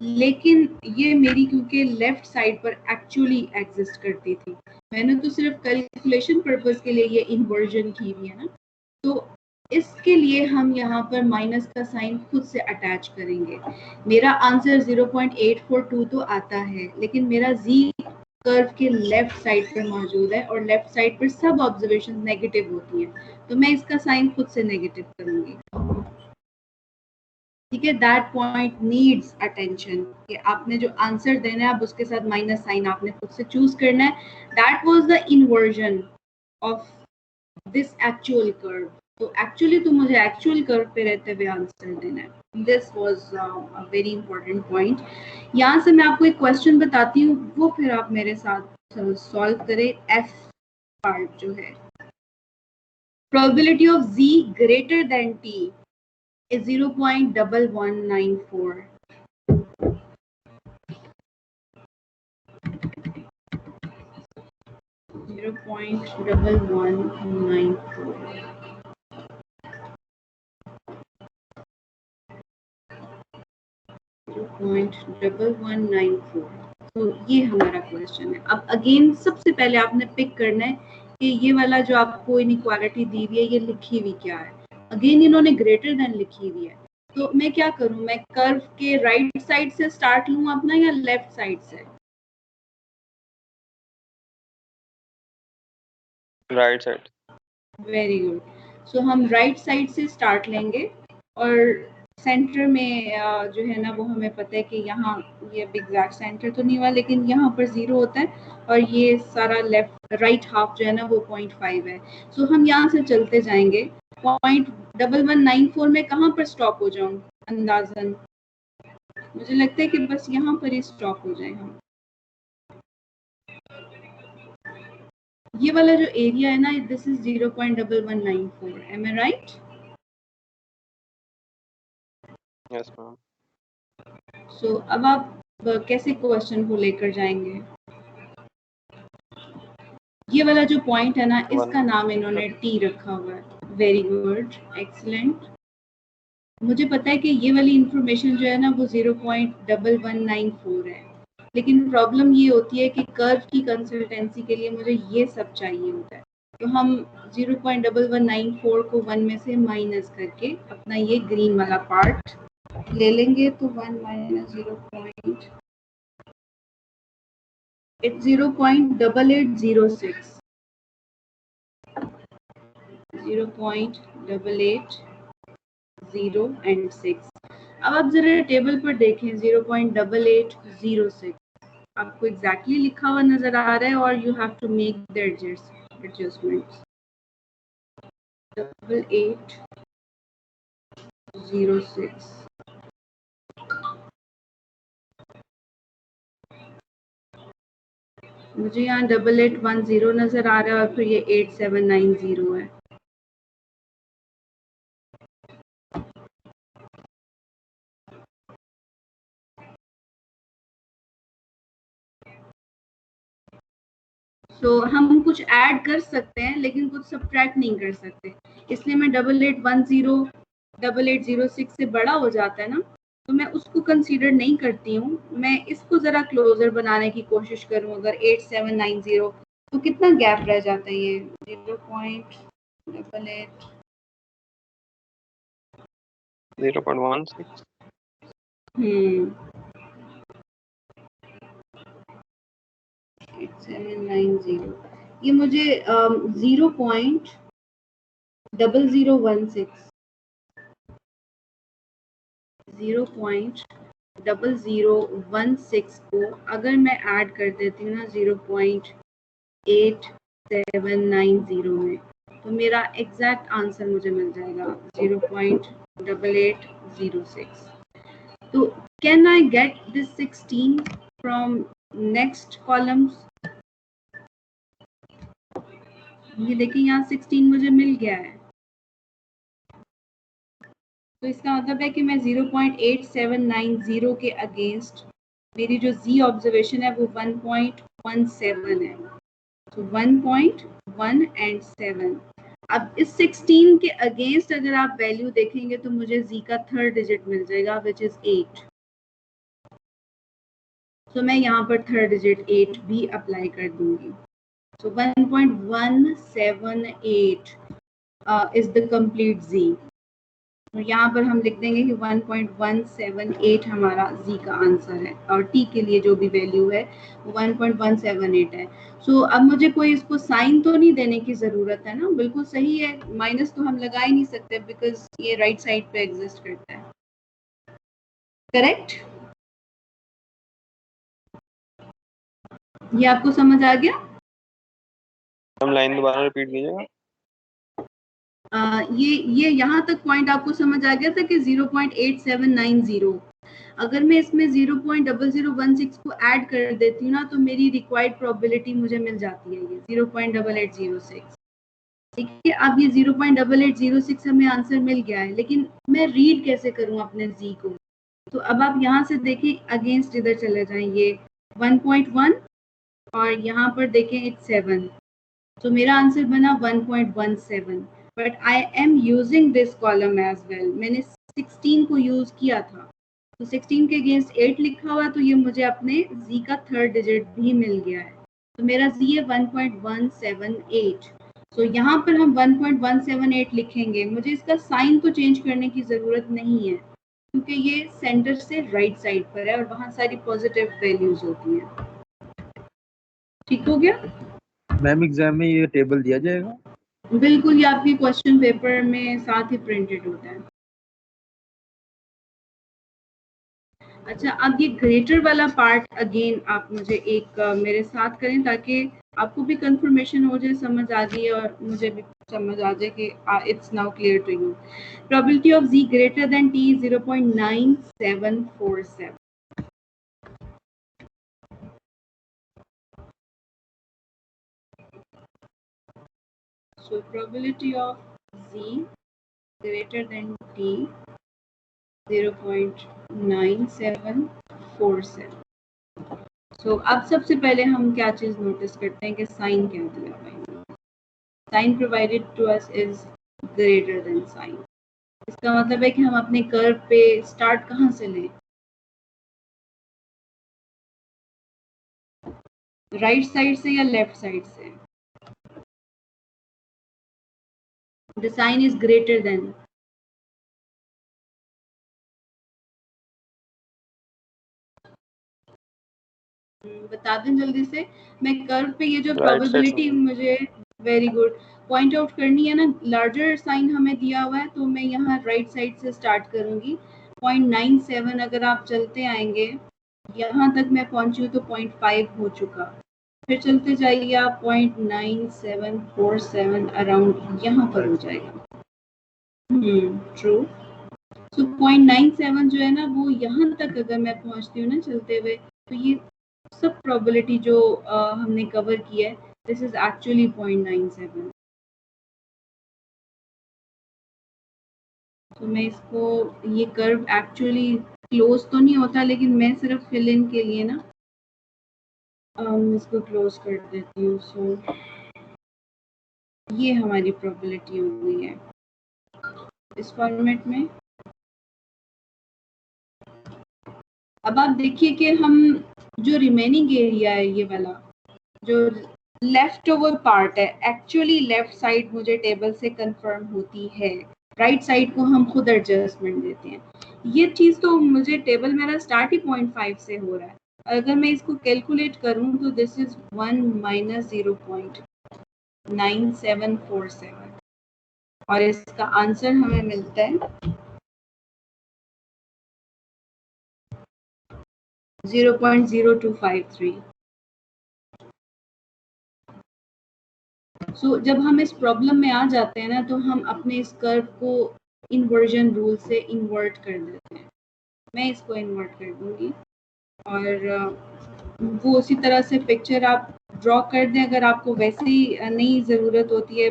लेकिन ये मेरी क्योंकि लेफ्ट साइड पर एक्चुअली एग्जिस्ट करती थी, मैंने तो सिर्फ कैलकुलेशन पर्पस के लिए ये इन्वर्जन की हुई है ना, तो इसके लिए हम यहाँ पर माइनस का साइन खुद से अटैच करेंगे। मेरा आंसर 0.842 तो आता है, लेकिन मेरा जी कर्व के लेफ्ट साइड पर मौजूद है और लेफ्ट साइड पर सब ऑब्जर्वेशन नेगेटिव होती हैं, तो मैं इसका साइन खुद से नेगेटिव करूंगी। ठीक है, दैट पॉइंट नीड्स अटेंशन कि आपने जो आंसर देना है अब उसके साथ माइनस साइन आपने खुद से चूज करना है। That was the inversion of this actual curve. तो एक्चुअली तो मुझे एक्चुअल कर्व पे रहते हुए आंसर देना है। This was a very important point. यहाँ से मैं आपको एक क्वेश्चन बताती हूँ, वो फिर आप मेरे साथ सॉल्व करें। एफ पार्ट जो है, probability of z greater than t is 0.1194. तो ये हमारा क्वेश्चन है। अब अगेन सबसे पहले आपने पिक करना है कि ये वाला जो आपको इनइक्वालिटी दी हुई है ये लिखी हुई क्या है। अगेन इन्होंने ग्रेटर देन लिखी हुई है, तो मैं क्या करूं, मैं कर्व के राइट साइड से स्टार्ट लूं अपना या लेफ्ट साइड से? Right side. Very good. So हम राइट साइड से स्टार्ट लेंगे और सेंटर में जो है ना वो हमें पता है कि यहाँ ये एग्जैक्ट सेंटर तो नहीं हुआ, लेकिन यहाँ पर 0 होता है और ये सारा लेफ्ट राइट हाफ जो है ना वो 0.5 है। सो हम यहाँ से चलते जाएंगे। 0.1194 में कहाँ पर स्टॉप हो जाऊँ अंदाजन? मुझे लगता है कि बस यहाँ पर ही स्टॉप हो जाए हम। ये वाला जो एरिया है ना, this is 0.1194, am I right? Yes ma'am. So अब आप कैसे क्वेश्चन को लेकर जाएंगे? ये वाला जो पॉइंट है ना, इसका नाम इन्होंने टी रखा हुआ है। Very good, excellent. मुझे पता है कि ये वाली इंफॉर्मेशन जो है ना वो 0.1194 है, लेकिन प्रॉब्लम ये होती है कि कर्व की कंसल्टेंसी के लिए मुझे ये सब चाहिए होता है। तो हम 0.1194 को 1 में से माइनस करके अपना ये ग्रीन वाला पार्ट ले लेंगे, तो 1 माइनस 0.8806 0.880 and 6। अब आप जरा टेबल पर देखें 0.8806 आपको एग्जैक्टली लिखा हुआ नजर आ रहा है और you have to make the adjustments. 8806 मुझे यहाँ 8810 नजर आ रहा है और फिर ये 8790 है। तो हम कुछ ऐड कर सकते हैं लेकिन कुछ सब्ट्रैक्ट नहीं कर सकते, इसलिए मैं 8810 8806 से बड़ा हो जाता है ना, तो मैं उसको कंसीडर नहीं करती हूँ। मैं इसको जरा क्लोजर बनाने की कोशिश करूँ, अगर 8790 तो कितना गैप रह जाता है ये 0.88 0.16। 8790 ये मुझे 0.0016 0.0016 को अगर मैं ऐड कर देती हूँ ना 0.8790 में, तो मेरा एग्जैक्ट आंसर मुझे मिल जाएगा 0.8806। तो can I get this 16 from next columns? ये देखिए यहाँ 16 मुझे मिल गया है, तो इसका मतलब है कि मैं 0.8790 के अगेंस्ट मेरी जो z ऑब्जर्वेशन है वो 1.17 है, तो 1.1 and 7। अब इस 16 के अगेंस्ट अगर आप वैल्यू देखेंगे तो मुझे z का थर्ड डिजिट मिल जाएगा विच इज 8। तो मैं यहाँ पर थर्ड डिजिट 8 भी अप्लाई कर दूंगी। सो 1.178 इज द कंप्लीट जी। तो यहाँ पर हम लिख देंगे कि 1.178 हमारा जी का आंसर है और टी के लिए जो भी वैल्यू है वो 1.178 है। सो अब मुझे कोई इसको साइन तो नहीं देने की ज़रूरत है ना, बिल्कुल सही है। माइनस तो हम लगा ही नहीं सकते बिकॉज ये राइट साइड पे एग्जिस्ट करता है। करेक्ट? ये आपको समझ आ गया? हम लाइन दोबारा रिपीट कीजिएगा। ये यहाँ तक पॉइंट आपको समझ आ गया था कि 0.8790। अगर मैं इसमें 0.0016 को ऐड कर देती हूँ ना तो मेरी रिक्वायर्ड प्रोबेबिलिटी मुझे मिल जाती है ये 0.8806। ठीक है, अब ये 0.8806 हमें आंसर मिल गया है, लेकिन मैं रीड कैसे करूँ अपने जी को? तो अब आप यहाँ से देखें, अगेंस्ट इधर चले जाएं, ये 1.1 और यहाँ पर देखें इट्स 7, तो मेरा आंसर बना 1.17। But I am using this column as well. मैंने 16 को यूज किया था, तो 16 के अगेंस्ट 8 लिखा हुआ, तो ये मुझे अपने जी का थर्ड डिजिट भी मिल गया है। तो मेरा जी है 1.178। तो यहाँ पर हम 1.178 लिखेंगे। मुझे इसका साइन तो चेंज करने की ज़रूरत नहीं है क्योंकि ये सेंटर से राइट साइड पर है और वहाँ सारी पॉजिटिव वैल्यूज होती हैं। ठीक हो गया? मैम एग्जाम में ये टेबल दिया जाएगा? बिल्कुल, ये आपके क्वेश्चन पेपर में साथ ही प्रिंटेड होता है। अच्छा, अब ये ग्रेटर वाला पार्ट अगेन आप मुझे एक मेरे साथ करें ताकि आपको भी कंफर्मेशन हो जाए, समझ आ जाए और मुझे भी समझ आ जाए कि it's now clear to you. Probability of z greater than T 0.9747। So probability of z greater than t 0.9747। So अब सबसे पहले हम क्या चीज़ नोटिस करते हैं कि साइन क्या दिया हुआ है। Sign provided to us is greater than sign. इसका मतलब है कि हम अपने कर्व पे स्टार्ट कहाँ से लें? राइट साइड से या लेफ्ट साइड से? The sign is greater than. बता दें जल्दी से। मैं कर्व पे ये जो प्रोबेबिलिटी मुझे वेरी गुड पॉइंट आउट करनी है ना, लार्जर साइन हमें दिया हुआ है तो मैं यहाँ राइट साइड से स्टार्ट करूंगी। 0.97 अगर आप चलते आएंगे यहाँ तक मैं पहुंची हूँ तो 0.5 हो चुका, फिर चलते जाइए आप 0.9747 अराउंड यहाँ पर हो जाएगा। ट्रू। सो 0.97 जो है ना वो यहाँ तक अगर मैं पहुँचती हूँ ना चलते हुए, तो ये सब प्रोबेबिलिटी जो हमने कवर की है, दिस इज एक्चुअली 0.97। तो मैं इसको, ये कर्व एक्चुअली क्लोज तो नहीं होता लेकिन मैं सिर्फ फिल इन के लिए ना इसको क्लोज कर देती हूँ। सो ये हमारी प्रोबेबिलिटी हो गई है इस फॉर्मेट में। अब आप देखिए कि हम जो रिमेनिंग एरिया है, ये वाला जो लेफ्ट ओवर पार्ट है, एक्चुअली लेफ्ट साइड मुझे टेबल से कंफर्म होती है, राइट साइड को हम खुद एडजस्टमेंट देते हैं। ये चीज़ तो मुझे टेबल मेरा स्टार्ट ही 0.5 से हो रहा है। अगर मैं इसको कैलकुलेट करूं तो दिस इज 1 माइनस 0.9747 और इसका आंसर हमें मिलता है 0.0253। सो जब हम इस प्रॉब्लम में आ जाते हैं ना तो हम अपने इस कर्व को इन्वर्जन रूल से इन्वर्ट कर देते हैं। मैं इसको इन्वर्ट कर दूंगी और वो उसी तरह से पिक्चर आप ड्रॉ कर दें। अगर आपको वैसे ही नहीं ज़रूरत होती है,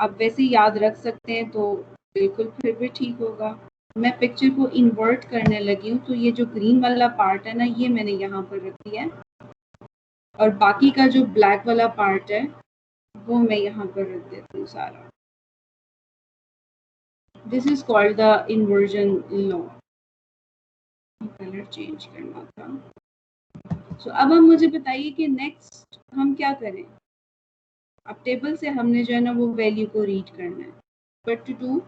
आप वैसे ही याद रख सकते हैं तो बिल्कुल फिर भी ठीक होगा। मैं पिक्चर को इन्वर्ट करने लगी हूँ, तो ये जो ग्रीन वाला पार्ट है ना, ये मैंने यहाँ पर रख दिया है और बाकी का जो ब्लैक वाला पार्ट है वो मैं यहाँ पर रख देती हूँ सारा। This is called the inversion law. Colour change करना था। सो अब हम मुझे बताइए कि नेक्स्ट हम क्या करें। अब टेबल से हमने जो है ना वो वैल्यू को रीड करना है, बट टू डू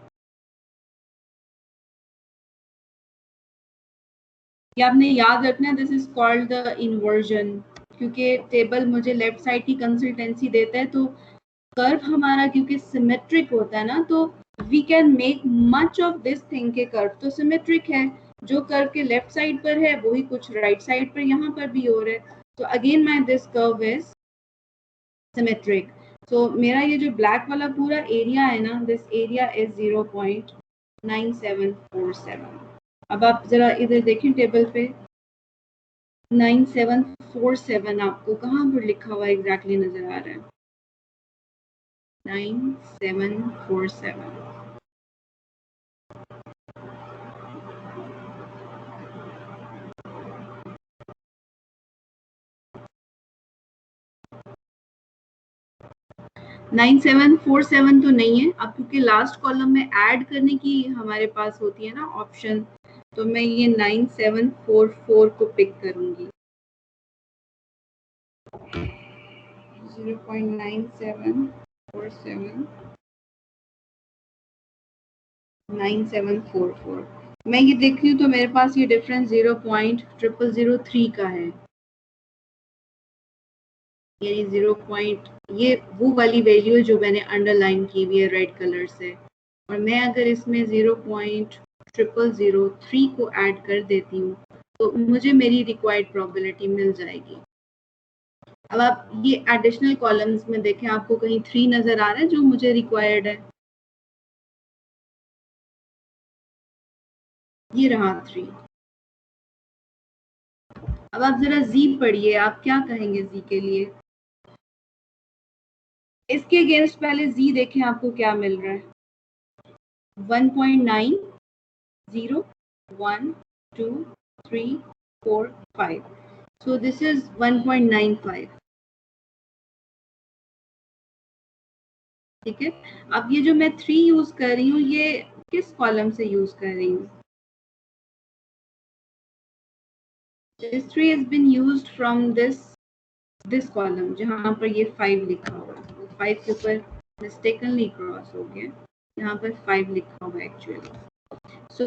ये आपने याद रखना है, this is called the inversion, क्योंकि टेबल मुझे लेफ्ट साइड की कंसल्टेंसी देता है, तो कर्व हमारा क्योंकि सिमेट्रिक होता है ना, तो we can make much of this thing के कर्व तो सिमेट्रिक है, जो कर्व के लेफ्ट साइड पर है वही कुछ राइट साइड पर यहाँ पर भी हो रहा है। तो again my this curve is symmetric. So मेरा ये जो ब्लैक वाला पूरा एरिया है ना, दिस एरिया इज 0.9747। अब आप जरा इधर देखें टेबल पे, 9747 आपको कहाँ पर लिखा हुआ एग्जैक्टली नजर आ रहा है? 9747। नाइन सेवन फोर सेवन तो नहीं है अब, क्योंकि लास्ट कॉलम में ऐड करने की हमारे पास होती है ना ऑप्शन, तो मैं ये 9744 को पिक करूंगी। 0.9747 9744 मैं ये देख रही हूँ तो मेरे पास ये डिफरेंस 0.0003 का है, यानी 0. ये वो वाली वैल्यू है जो मैंने अंडरलाइन की हुई है रेड कलर से, और मैं अगर इसमें 0.0003 को ऐड कर देती हूँ तो मुझे मेरी रिक्वायर्ड प्रोबेबिलिटी मिल जाएगी। अब आप ये एडिशनल कॉलम्स में देखें, आपको कहीं 3 नजर आ रहा है जो मुझे रिक्वायर्ड है, ये रहा 3। अब आप जरा जी पढ़िए, आप क्या कहेंगे जी के लिए? इसके अगेंस्ट पहले जी देखें आपको क्या मिल रहा है। 1.9 0 1 2 3 4 5, so this is 1.95। ठीक है, अब ये जो मैं 3 यूज कर रही हूँ ये किस कॉलम से यूज कर रही हूँ? This 3 has been used from this column जहाँ पर ये 5 लिखा हुआ है, 5 के ऊपर mistakenly क्रॉस हो गया, यहाँ पर 5 लिखा हुआ है एक्चुअली। सो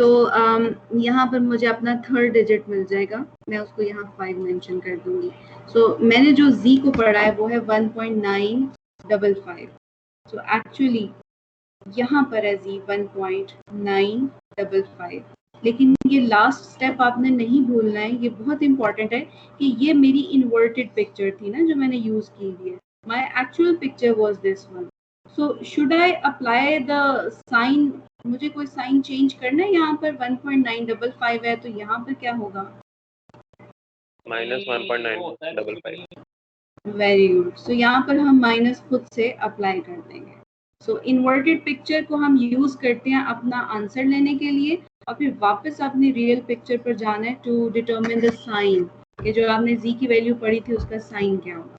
यहाँ पर मुझे अपना 3rd डिजिट मिल जाएगा, मैं उसको यहाँ 5 मेंशन कर दूंगी। सो मैंने जो z को पढ़ा है वो है 1.955। सो एक्चुअली यहाँ पर है z 1.955, लेकिन ये लास्ट स्टेप आपने नहीं भूलना है, ये बहुत इंपॉर्टेंट है कि ये मेरी इन्वर्टेड पिक्चर थी ना जो मैंने यूज की हुई है। My actual picture was this one. So should I apply the sign, मुझे कोई साइन चेंज करना है? यहाँ पर 1.955 है तो यहाँ पर क्या होगा? -1.955। Very good. सो यहाँ पर हम माइनस खुद से अप्लाई कर देंगे। सो इन्वर्टेड पिक्चर को हम यूज करते हैं अपना आंसर लेने के लिए, और फिर वापस अपनी रियल पिक्चर पर जाना है टू डिटरमिन द साइन, कि जो आपने जी की वैल्यू पढ़ी थी उसका साइन क्या होगा।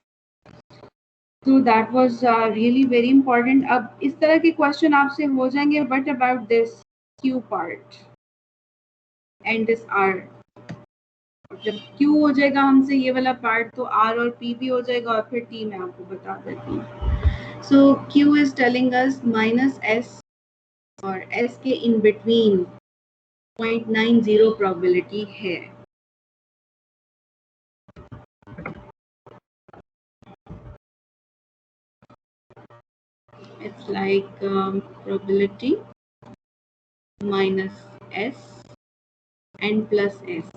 So that was really very important। अब इस तरह के क्वेश्चन आपसे हो जाएंगे, but about this Q part and this R, जब Q हो जाएगा हमसे ये वाला पार्ट तो R और P भी हो जाएगा, और फिर T मैं आपको बता देती हूँ। So Q is telling us -S और S के इन बिटवीन 0.90 प्रोबेबिलिटी है। It's like probability -S and +S।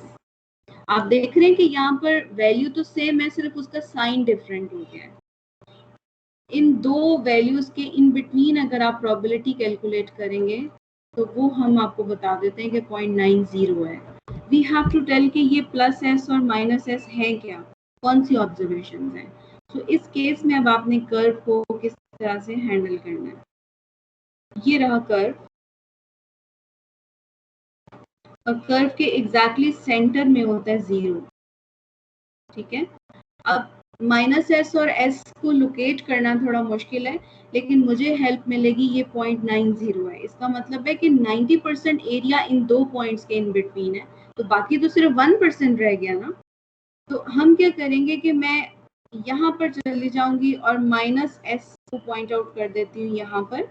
आप देख रहे हैं कि यहाँ पर वैल्यू तो सेम है, सिर्फ उसका साइन डिफरेंट हो गया है। इन दो वैल्यूज के इन बिटवीन अगर आप प्रोबेबिलिटी कैलकुलेट करेंगे तो वो हम आपको बता देते हैं कि 0.90 है। वी हैव टू टेल कि ये +S और -S है क्या, कौन सी ऑब्जर्वेशन है। तो इस केस में अब आपने कर्व को किस तरह से हैंडल करना है। ये रहा कर्व, और कर्व के एग्जैक्टली सेंटर में होता है 0। ठीक है, अब -S और S को लोकेट करना थोड़ा मुश्किल है, लेकिन मुझे हेल्प मिलेगी, ये 0.90 है। इसका मतलब है कि 90% एरिया इन दो पॉइंट्स के इन बिटवीन है, तो बाकी तो सिर्फ 1% रह गया ना। तो हम क्या करेंगे कि मैं यहाँ पर चली जाऊंगी और -s को पॉइंट आउट कर देती हूँ यहाँ पर,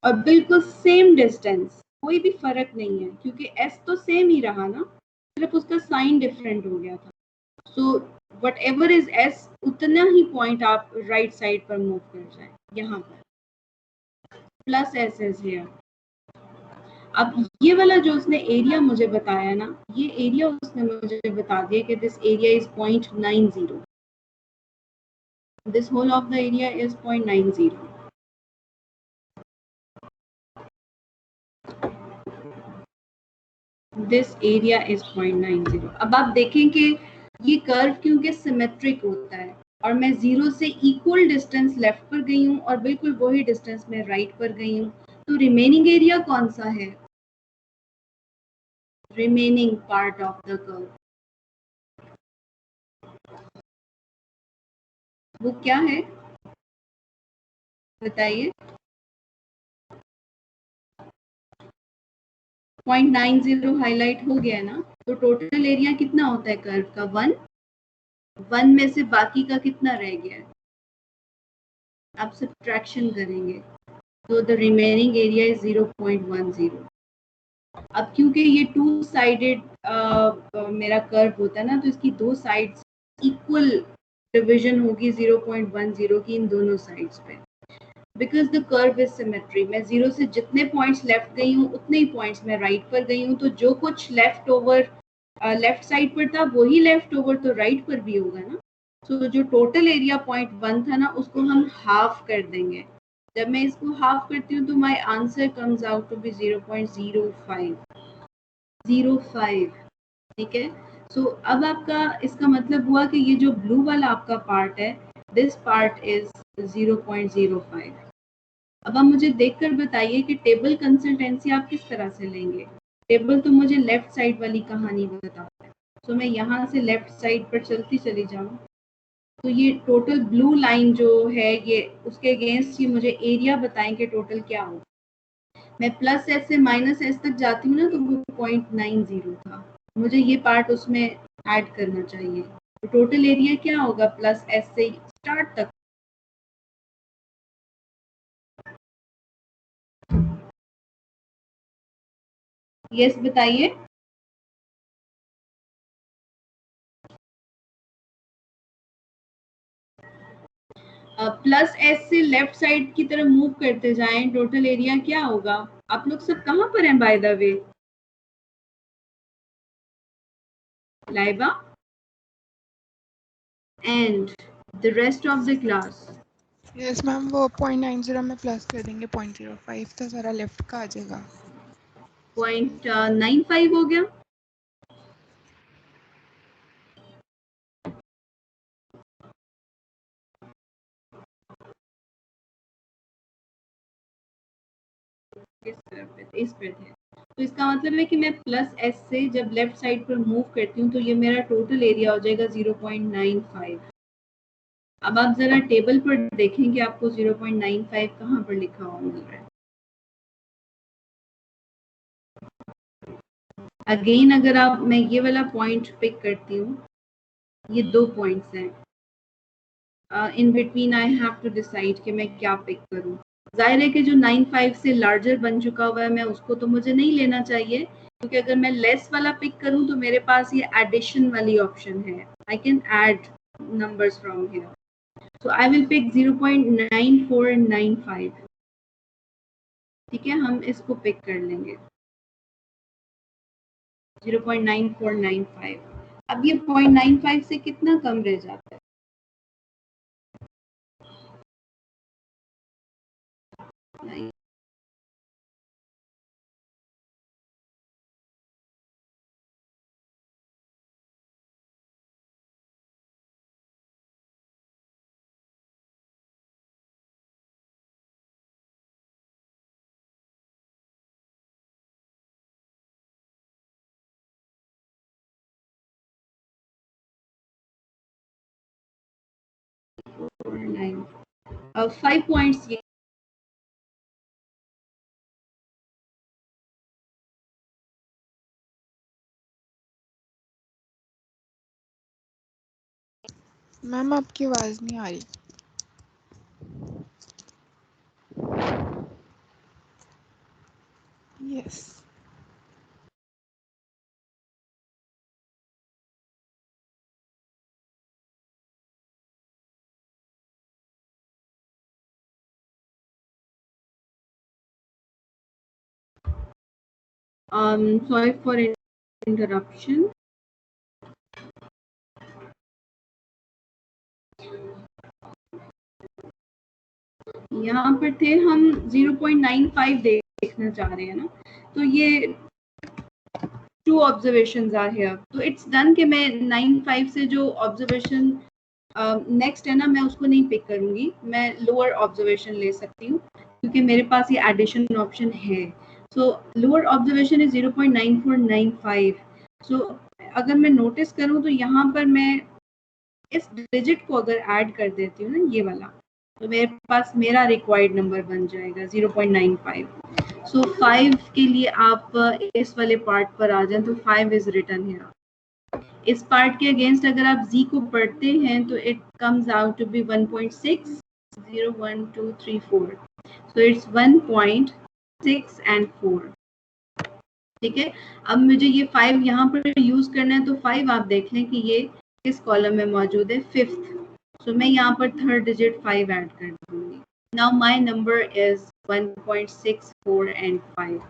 और बिल्कुल सेम डिस्टेंस, कोई भी फर्क नहीं है क्योंकि s तो सेम ही रहा ना, सिर्फ उसका साइन डिफरेंट हो गया था। So what ever is s, उतना ही पॉइंट आप राइट साइड पर मूव कर जाए, यहाँ पर प्लस s इज हियर। अब ये वाला जो उसने एरिया मुझे बताया ना, ये एरिया उसने मुझे बता दिया कि this area is 0.90, this whole of the area is 0.90. This area is 0.90. अब आप देखें कि ये कर्व क्योंकि सिमेट्रिक होता है और मैं 0 से इक्वल डिस्टेंस लेफ्ट पर गई हूँ और बिल्कुल वही डिस्टेंस मैं राइट पर गई हूँ, तो रिमेनिंग एरिया कौन सा है? Remaining part of the curve, वो क्या है बताइए? 0.90 हाईलाइट हो गया ना, तो टोटल एरिया कितना होता है कर्व का? 1 में से बाकी का कितना रह गया है? आप सब्ट्रैक्शन करेंगे तो द रिमेनिंग एरिया इज 0.10. अब क्योंकि ये टू साइडेड मेरा कर्व होता है ना, तो इसकी दो साइड्स इक्वल डिवीजन होगी 0.10 की इन दोनों साइड्स पे, because the curve is symmetry. मैं 0 से जितने पॉइंट्स लेफ्ट गई हूँ उतने ही पॉइंट्स मैं राइट पर गई हूँ, तो जो कुछ लेफ्ट ओवर लेफ्ट साइड पर था वही लेफ्ट ओवर तो राइट पर भी होगा ना। तो जो टोटल एरिया 0.1 था ना, उसको हम हाफ कर देंगे। जब मैं इसको हाफ करती हूँ तो my answer comes out to be 0.05. ठीक है। सो अब आपका इसका मतलब हुआ कि ये जो ब्लू वाला आपका पार्ट है, दिस पार्ट इज 0.05. अब आप मुझे देखकर बताइए कि टेबल कंसल्टेंसी आप किस तरह से लेंगे? टेबल तो मुझे लेफ्ट साइड वाली कहानी बताता है। तो मैं यहाँ से लेफ्ट साइड पर चलती चली जाऊँ, तो ये टोटल ब्लू लाइन जो है, ये उसके अगेंस्ट ये मुझे एरिया बताएं कि टोटल क्या हो। मैं प्लस एस से माइनस एस तक जाती हूँ ना, तो वो 0.90 था, मुझे ये पार्ट उसमें ऐड करना चाहिए। तो टोटल एरिया क्या होगा प्लस एस से स्टार्ट तक? यस बताइए। प्लस एस से लेफ्ट साइड की तरफ मूव करते जाएं, टोटल एरिया क्या होगा? आप लोग सब कहाँ पर हैं by the way? Laiba and the rest of the class. Yes ma'am, वो 0.90 में प्लस कर देंगे 0.05, तो सारा लेफ्ट का आ जाएगा। 0.95 हो गया। इस पे थे, तो इसका मतलब है कि मैं प्लस एस से जब लेफ्ट साइड पर मूव करती हूँ तो ये मेरा टोटल एरिया हो जाएगा 0.95. अब आप जरा टेबल पर देखेंगे आपको 0.95 कहाँ पर लिखा हुआ मिल रहा है। अगेन अगर आप, मैं ये वाला पॉइंट पिक करती हूँ, ये दो पॉइंट्स हैं, in between I have to decide कि मैं क्या पिक करूँ। जाहिर है कि जो 95 से लार्जर बन चुका हुआ है, मैं उसको तो मुझे नहीं लेना चाहिए, क्योंकि अगर मैं लेस वाला पिक करूँ तो मेरे पास ये एडिशन वाली ऑप्शन है, I can add numbers from here. So I will pick 0.9495. ठीक है, हम इसको पिक कर लेंगे 0.9495. अब ये 0.95 से कितना कम रह जाता है? नहीं, अब 5 पॉइंट्स ये मैम आपकी आवाज नहीं आ रही। यस। Sorry for interruption. यहाँ पर थे हम 0.95 देखना चाह रहे हैं ना, तो ये टू ऑब्जर्वेशंस आर हियर, तो इट्स डन कि मैं 95 से जो ऑब्जर्वेशन नेक्स्ट है ना, मैं उसको नहीं पिक करूंगी, मैं लोअर ऑब्जर्वेशन ले सकती हूँ क्योंकि मेरे पास ये एडिशन ऑप्शन है। सो लोअर ऑब्जर्वेशन इज 0.9495। सो अगर मैं नोटिस करूँ तो यहाँ पर मैं इस डिजिट को अगर ऐड कर देती हूँ ना, ये वाला, तो मेरे पास मेरा रिक्वायर्ड नंबर बन जाएगा 0.95। सो 5 के लिए आप इस वाले पार्ट पर आ जाएं तो 5 इज रिटन हियर। इस पार्ट के अगेंस्ट अगर आप z को पढ़ते हैं तो it comes out to be 1.6 0 1 2 3 4। So it's 1.6 and 4। ठीक है, अब मुझे ये 5 यहाँ पर यूज करना है, तो 5 आप देख लें कि ये किस कॉलम में मौजूद है, 5th। सो मैं यहाँ पर थर्ड डिजिट 5 ऐड कर दूंगी। Now my number is 1.64 and 5।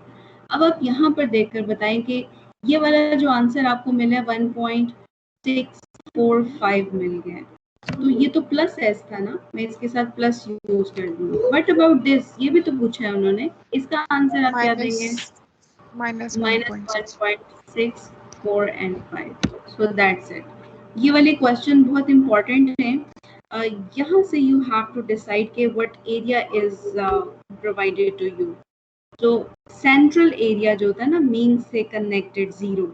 अब आप यहाँ पर देखकर बताएं कि ये वाला जो आंसर आपको मिला है 1.645 मिल गया, तो ये तो प्लस है इसका ना, मैं इसके साथ प्लस यूज कर दूंगी। व्हाट अबाउट दिस, ये भी तो पूछा है उन्होंने, इसका आंसर आप क्या देंगे? Minus -1.64 and 5। So that's it. ये वाले क्वेश्चन बहुत इंपॉर्टेंट हैं। यहाँ से यू हैव टू डिसाइड के what area is provided to you. तो सेंट्रल एरिया जो होता है ना मीन से कनेक्टेड 0,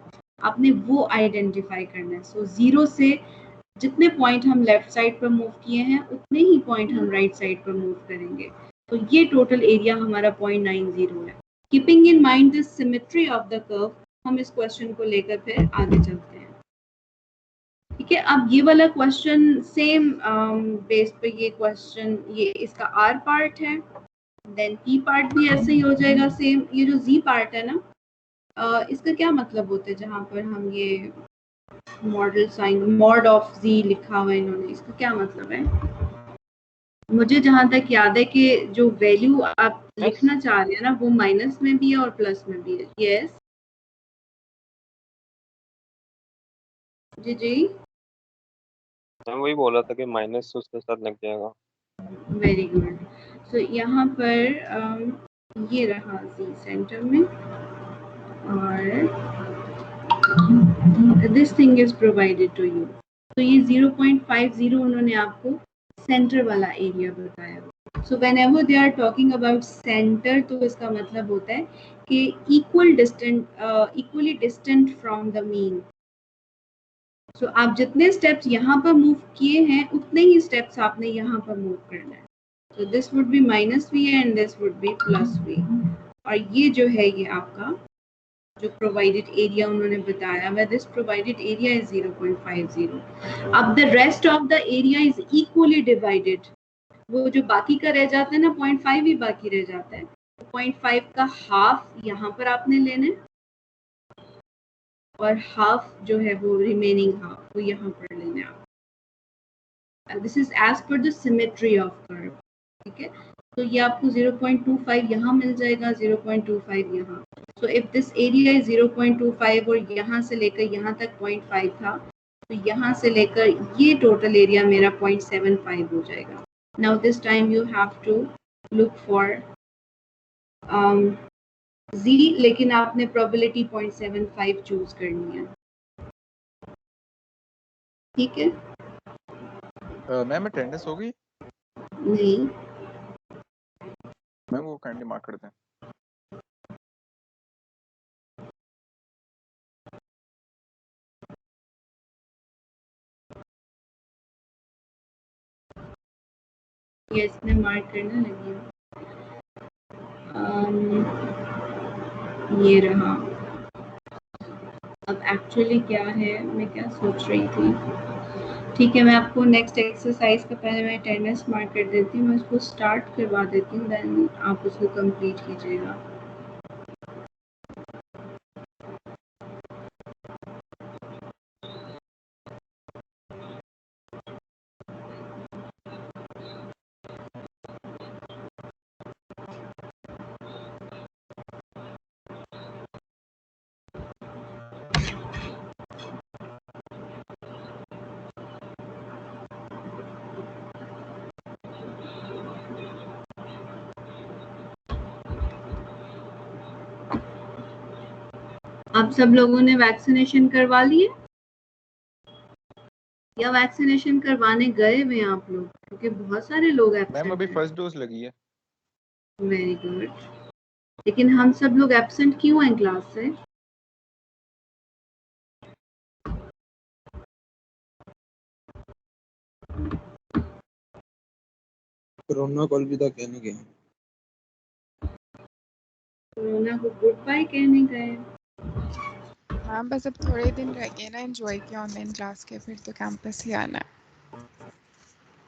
आपने वो आइडेंटिफाई करना है। सो 0 से जितने पॉइंट हम लेफ्ट साइड पर मूव किए हैं उतने ही पॉइंट हम राइट साइड पर मूव करेंगे, तो ये टोटल एरिया हमारा 0.90 है। Keeping in mind this symmetry of the curve, हम इस क्वेश्चन को लेकर फिर आगे चलते हैं। ठीक है, अब ये वाला क्वेश्चन सेम बेस पे, ये क्वेश्चन ये इसका आर पार्ट है, देन पी पार्ट भी ऐसे ही हो जाएगा सेम। ये जो जी पार्ट है ना, इसका क्या मतलब होता है, जहाँ पर हम ये मॉडल साइन मॉड ऑफ जी लिखा हुआ है इन्होंने, इसका क्या मतलब है? मुझे जहां तक याद है कि जो वैल्यू आप लिखना चाह रहे हैं ना, वो माइनस में भी है और प्लस में भी है। यस जी जी, मैं वही बोल रहा था कि माइनस उसके साथ लग जाएगा। Very good. सो यहाँ पर ये रहा जी सेंटर में, और this thing is provided to you. तो ये 0.50 उन्होंने आपको सेंटर वाला एरिया बताया। So whenever they are talking about centre, तो इसका मतलब होता है कि equally distant from the mean. So आप जितने स्टेप्स यहाँ पर मूव किए हैं उतने ही स्टेप्स आपने यहाँ पर मूव करना है। So this would be -v and this would be +v, और ये जो है ये आपका जो प्रोवाइडेड एरिया उन्होंने बताया है, दिस प्रोवाइडेड एरिया इज 0.50। अब the rest of the area is equally divided. वो जो बाकी का रह जाता है ना, 0.5 ही बाकी रह जाता है, 0.5 का हाफ यहाँ पर आपने लेना है, और हाफ जो है वो रिमेनिंग हाफ वो यहाँ पर लेना है आप। This is as per the symmetry of curve. ठीक है, तो ये आपको 0.25 यहाँ मिल जाएगा, 0.25 यहाँ। So if this area is 0.25 और यहाँ से लेकर यहाँ तक 0.5 था, तो यहाँ से लेकर ये टोटल एरिया मेरा 0.75 हो जाएगा। Now this time you have to look for z, लेकिन आपने प्रोबेबिलिटी 0.75 चूज करनी है। ठीक है, मैम अटेंडेंस होगी? नहीं मैम वो काइंडली मार्क कर दें। ये इसमें मार्क करना लगी हूँ। ये रहा, अब एक्चुअली क्या है, मैं क्या सोच रही थी, ठीक है मैं आपको नेक्स्ट एक्सरसाइज का पहले मैं अटेंडेंस मार्क कर देती हूँ, मैं उसको स्टार्ट करवा देती हूँ, देन आप उसको कंप्लीट कीजिएगा। आप सब लोगों ने वैक्सीनेशन करवा लिए या वैक्सीनेशन करवाने गए हुए हैं आप लोग, क्योंकि बहुत सारे लोग मैम एब्सेंट अभी हैं। फर्स्ट डोज लगी है। Very good. लेकिन हम सब लोग एब्सेंट क्यों हैं क्लास से? कोरोना को अलविदा कहने गए। कोरोना को गुड बाय कहने गए। हाँ बस अब थोड़े दिन रह गए ना एंजॉय किया ऑनलाइन क्लास के, फिर तो कैंपस ही आना है।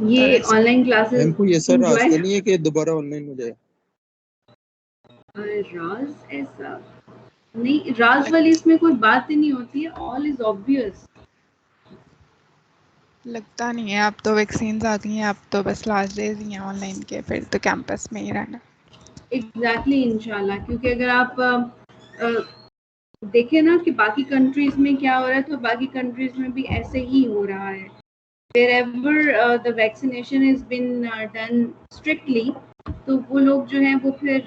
ये ऑनलाइन क्लासेस मैम कोई ऐसा एंजॉय, रास्ता नहीं है कि दोबारा ऑनलाइन हो जाए? राज ऐसा नहीं, राज वाली इसमें कोई बात ही नहीं होती है, ऑल इज ऑब्वियस। लगता नहीं है, अब तो वैक्सीन आ गई हैं, अब तो बस लास्ट डेज ही हैं ऑनलाइन के, फिर तो कैंपस में ही रहना। एग्जैक्टली इंशाल्लाह, क्योंकि अगर आप देखें ना कि बाकी कंट्रीज में क्या हो रहा है, तो बाकी कंट्रीज में भी ऐसे ही हो रहा है। wherever the vaccination has been done strictly, तो वो लोग जो हैं वो फिर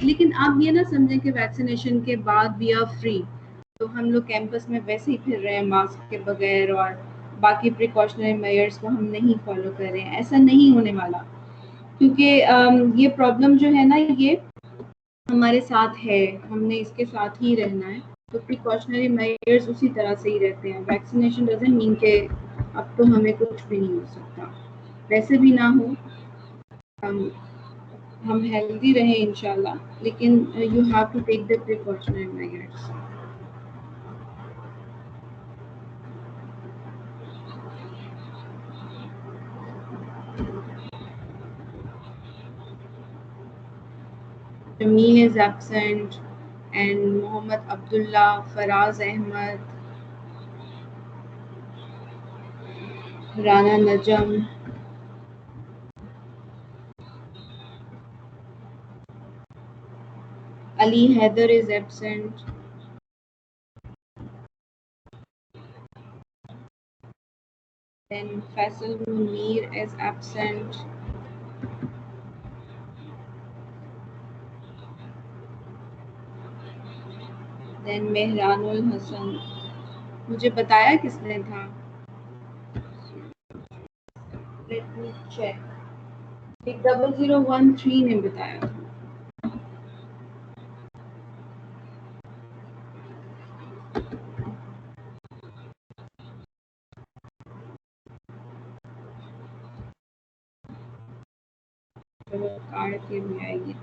लेकिन आप ये ना समझें कि वैक्सीनेशन के बाद भी आर फ्री, तो हम लोग कैंपस में वैसे ही फिर रहे हैं मास्क के बगैर और बाकी प्रिकॉशनरी मेजर्स को हम नहीं फॉलो कर रहे हैं, ऐसा नहीं होने वाला, क्योंकि ये प्रॉब्लम जो है ना ये हमारे साथ है, हमने इसके साथ ही रहना है, तो प्रिकॉशनरी मेजर्स उसी तरह से ही रहते हैं। वैक्सीनेशन डजंट मीन के अब तो हमें कुछ भी नहीं हो सकता, वैसे भी ना हो, हम हेल्दी रहें इंशाल्लाह, लेकिन you have to take the precautionary measures. Jameel is absent and Mohammad Abdullah, Faraz Ahmad, Rana Najam, Ali Haider is absent. Then Faisal Munir is absent. Then Mehranul Hasan. मुझे बताया किसने था? Let me check. 0013 ने बताया था। चलो card के भी आएगी।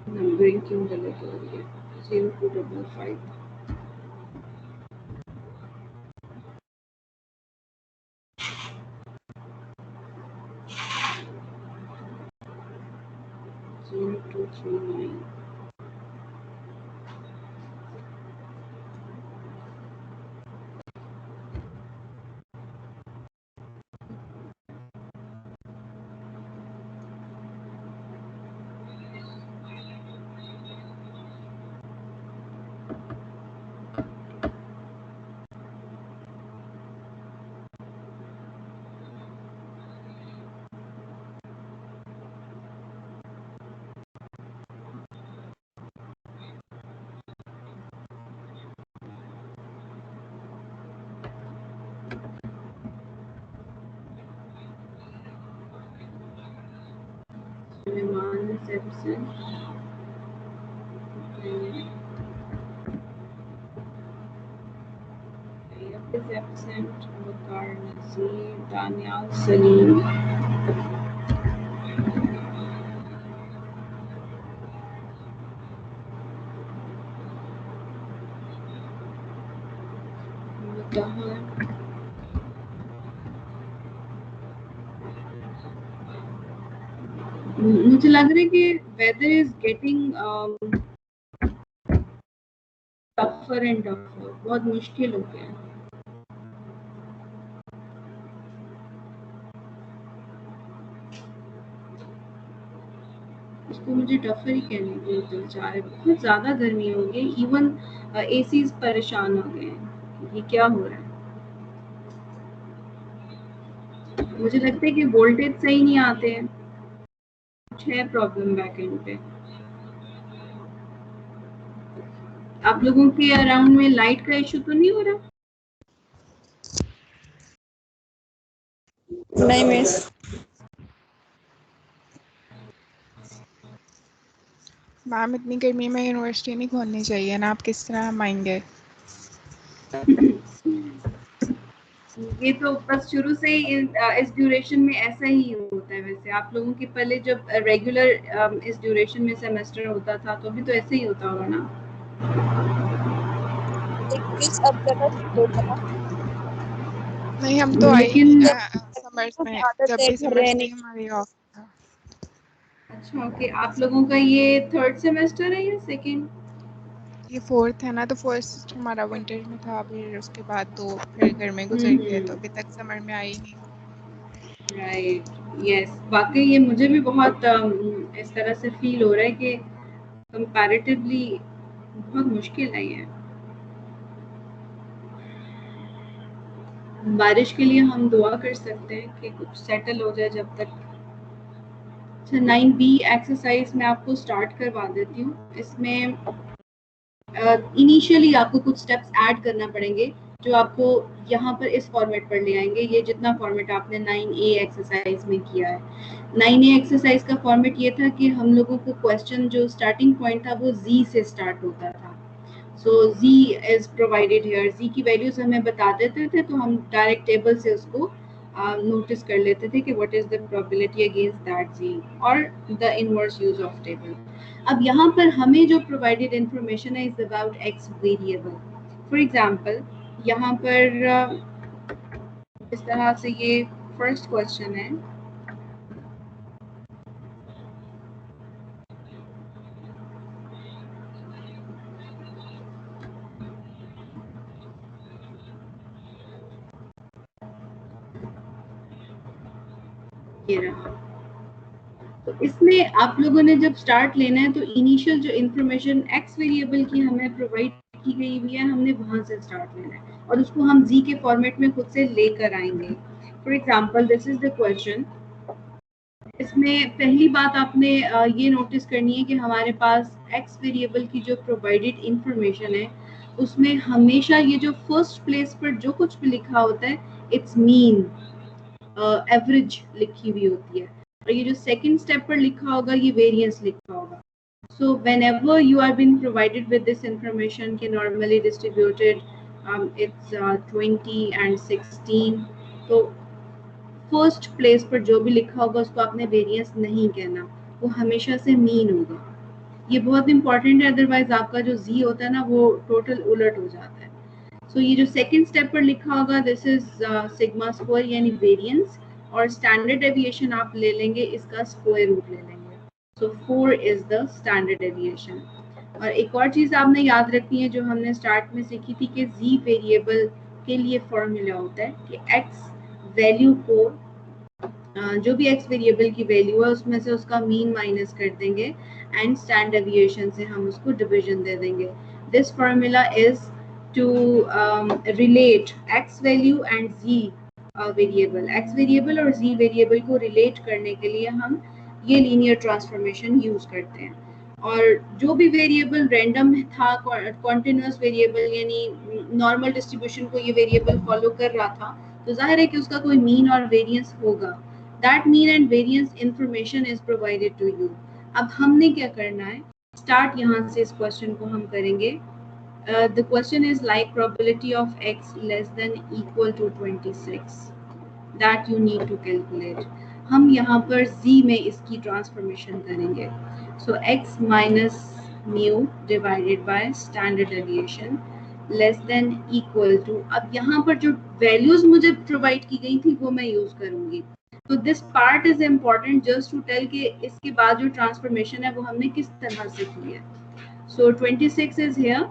0255 क्यों गलत हो रही है? 0255 0239। is absent. Tayyib is absent. Waqar, Nazir, Daniel, Salim. Mutahar. मुझे लग रहा है कि weather is getting tougher and tougher. बहुत मुश्किल हो गया है. इसको मुझे टफर ही कहने की दिल चाह रहा है. बहुत ज़्यादा गर्मी हो गई. इवन एसीज परेशान हो गए हैं. ये क्या हो रहा है? मुझे लगता है कि वोल्टेज सही नहीं आते हैं. कुछ है प्रॉब्लम बैकएंड पे. आप लोगों के अराउंड में लाइट का इशू तो नहीं हो रहा? नहीं मिस. मैम इतनी गर्मी में यूनिवर्सिटी नहीं खोलनी चाहिए ना. आप किस तरह हम आएंगे? ये तो बस शुरू से ही इस ड्यूरेशन में ऐसा ही होता है. वैसे आप लोगों के पहले जब रेगुलर इस ड्यूरेशन में सेमेस्टर होता था तो भी तो ऐसे ही होता होगा ना. इंग्लिश अब ज्यादा होता है. नहीं हम तो आए लेकिन समर्स में. आदत जब है भी घर समर्स रहने थी हमारी ऑफ था. अच्छा ओके. आप लोगों का ये थर्ड सेमेस्टर है या सेकंड? ये फोर्थ है ना. तो फर्स्ट हमारा विंटर में था. फिर उसके बाद तो फिर घर में गुजर गया. तो अभी तक समर में आई नहीं. राइट. यस. वाकई ये मुझे भी बहुत इस तरह से फील हो रहा है कि कंपैरेटिवली बहुत मुश्किल है ये. बारिश के लिए हम दुआ कर सकते हैं कि कुछ सेटल हो जाए जब तक. अच्छा 9B एक्सरसाइज मैं आपको स्टार्ट करवा देती हूँ. इसमें इनिशियली आपको कुछ स्टेप्स ऐड करना पड़ेंगे जो आपको यहाँ पर इस फॉर्मेट पर ले आएंगे. ये जितना फॉर्मेट आपने 9A एक्सरसाइज में किया है. 9A एक्सरसाइज का फॉर्मेट ये था कि हम लोगों को क्वेश्चन जो स्टार्टिंग पॉइंट था वो Z से स्टार्ट होता था. सो Z is provided here. Z की वैल्यूज हमें बता देते थे तो हम डायरेक्ट टेबल से उसको नोटिस कर लेते थे कि what is the probability against that Z और the inverse use of table. अब यहाँ पर हमें जो प्रोवाइडेड इंफॉर्मेशन है is about x variable. For example यहाँ पर इस तरह से ये फर्स्ट क्वेश्चन है. ये रहा. तो इसमें आप लोगों ने जब स्टार्ट लेना है तो इनिशियल जो इंफॉर्मेशन x वेरिएबल की हमें प्रोवाइड की गई हुई है हमने वहां से स्टार्ट लेना है और उसको हम Z के फॉर्मेट में खुद से लेकर आएंगे. For example this is the question. इसमें पहली बात आपने ये नोटिस करनी है कि हमारे पास x वेरिएबल की जो प्रोवाइडेड इंफॉर्मेशन है उसमें हमेशा ये जो फर्स्ट प्लेस पर जो कुछ भी लिखा होता है इट्स मीन एवरेज लिखी हुई होती है और ये जो सेकंड स्टेप पर लिखा होगा ये वेरिएंस लिखा होगा. So whenever you are being provided with this information कि normally distributed it's 20 and 16. तो फर्स्ट प्लेस पर जो भी लिखा होगा उसको आपने वेरिएंस नहीं कहना. वो हमेशा से मीन होगा. ये बहुत इंपॉर्टेंट है. अदरवाइज आपका जो Z होता है ना वो टोटल उलट हो जाता है. सो ये जो सेकंड स्टेप पर लिखा होगा दिस इज सिग्मा स्क्वायर यानी वेरिएंस और स्टैंडर्ड डेविएशन आप ले लेंगे इसका स्क्वायर रूट ले लेंगे. सो 4 इज द स्टैंडर्ड डेविएशन. और एक और चीज़ आपने याद रखनी है जो हमने स्टार्ट में सीखी थी कि Z वेरिएबल के लिए फॉर्मूला होता है कि x वैल्यू को जो भी x वेरिएबल की वैल्यू है उसमें से उसका मीन माइनस कर देंगे एंड स्टैंडर्ड डेविएशन से हम उसको डिवीजन दे देंगे. This formula is to relate x value and z variable. x variable और z वेरिएबल को रिलेट करने के लिए हम ये लीनियर ट्रांसफॉर्मेशन यूज करते हैं. और जो भी वेरिएबल रैंडम था कॉन्टिन्यूअस वेरिएबल यानी नॉर्मल डिस्ट्रीब्यूशन को ये वेरिएबल फॉलो कर रहा था तो जाहिर है कि उसका कोई मीन और वेरिएंस होगा. That mean and variance information is provided to you. अब हमने क्या करना है, स्टार्ट यहाँ से इस क्वेश्चन को हम करेंगे. The question is like probability of x less than equal to 26 that you need to calculate. हम यहाँ पर z में इसकी ट्रांसफॉर्मेशन करेंगे. So x minus mu divided by standard deviation less than equal to, अब यहाँ पर जो वैल्यूज मुझे प्रोवाइड की गई थी वो मैं यूज करूंगी. तो this part is important just to tell कि इसके बाद जो ट्रांसफॉर्मेशन है वो हमने किस तरह से की है. सो 26 इज हियर,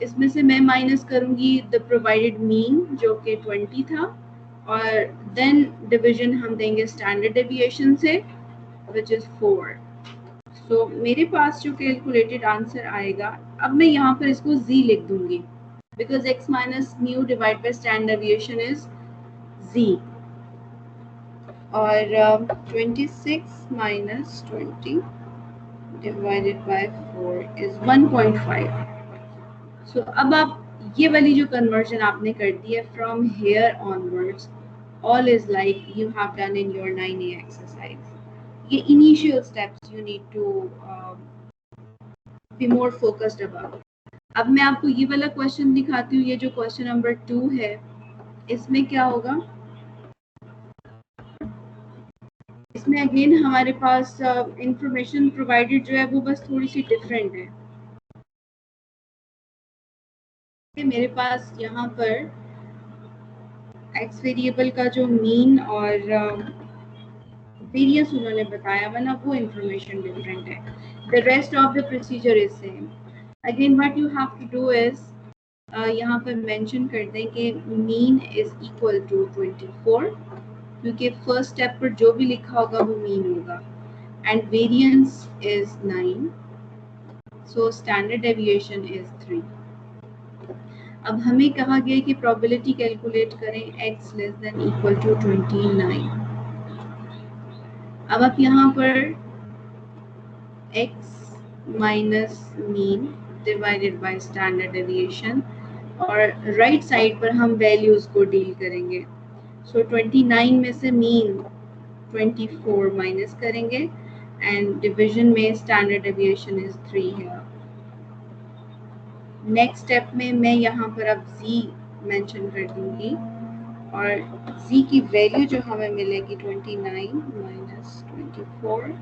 इसमें से मैं माइनस करूंगी द प्रोवाइडेड मीन जो कि 20 था, और देन डिवीजन हम देंगे स्टैंडर्ड डेविएशन से विच इज 4. सो मेरे पास जो कैलकुलेटेड आंसर आएगा, अब मैं यहाँ पर इसको z लिख दूंगी because x minus mu divided by standard deviation is z, और 26 minus 20 divided by 4 is 1.5. So अब आप ये वाली जो कन्वर्जन आपने कर दी है from here onwards all is like you have done in your 9A exercise. ये initial steps you need to be more focused about. अब मैं आपको ये वाला क्वेश्चन दिखाती हूँ. ये जो क्वेश्चन नंबर 2 है, इसमें क्या होगा, इसमें अगेन हमारे पास इंफॉर्मेशन प्रोवाइडेड जो है वो बस थोड़ी सी डिफरेंट है. मेरे पास यहाँ पर एक्स वेरिएबल का जो मीन और वेरिएंस उन्होंने बताया हुआ ना, वो इंफॉर्मेशन डिफरेंट है. The rest of the procedure is same. Again what you have to do is यहाँ पर मेंशन कर दें कि मीन इज इक्वल टू 24, क्योंकि फर्स्ट स्टेप पर जो भी लिखा होगा वो मीन होगा, and variance is 9, so standard deviation is 3. अब हमें कहा गया कि प्रोबेबिलिटी कैलकुलेट करें x less than equal to 29. अब आप यहाँ पर x minus mean divided by standard deviation, और राइट साइड पर हम वैल्यूज को डील करेंगे. सो 29 में से मीन 24 माइनस करेंगे, एंड डिवीजन में स्टैंडर्ड डेविएशन इज 3 है. नेक्स्ट स्टेप में मैं यहाँ पर अब z मेंशन कर दूंगी, और z की वैल्यू जो हमें मिलेगी 29 माइनस 24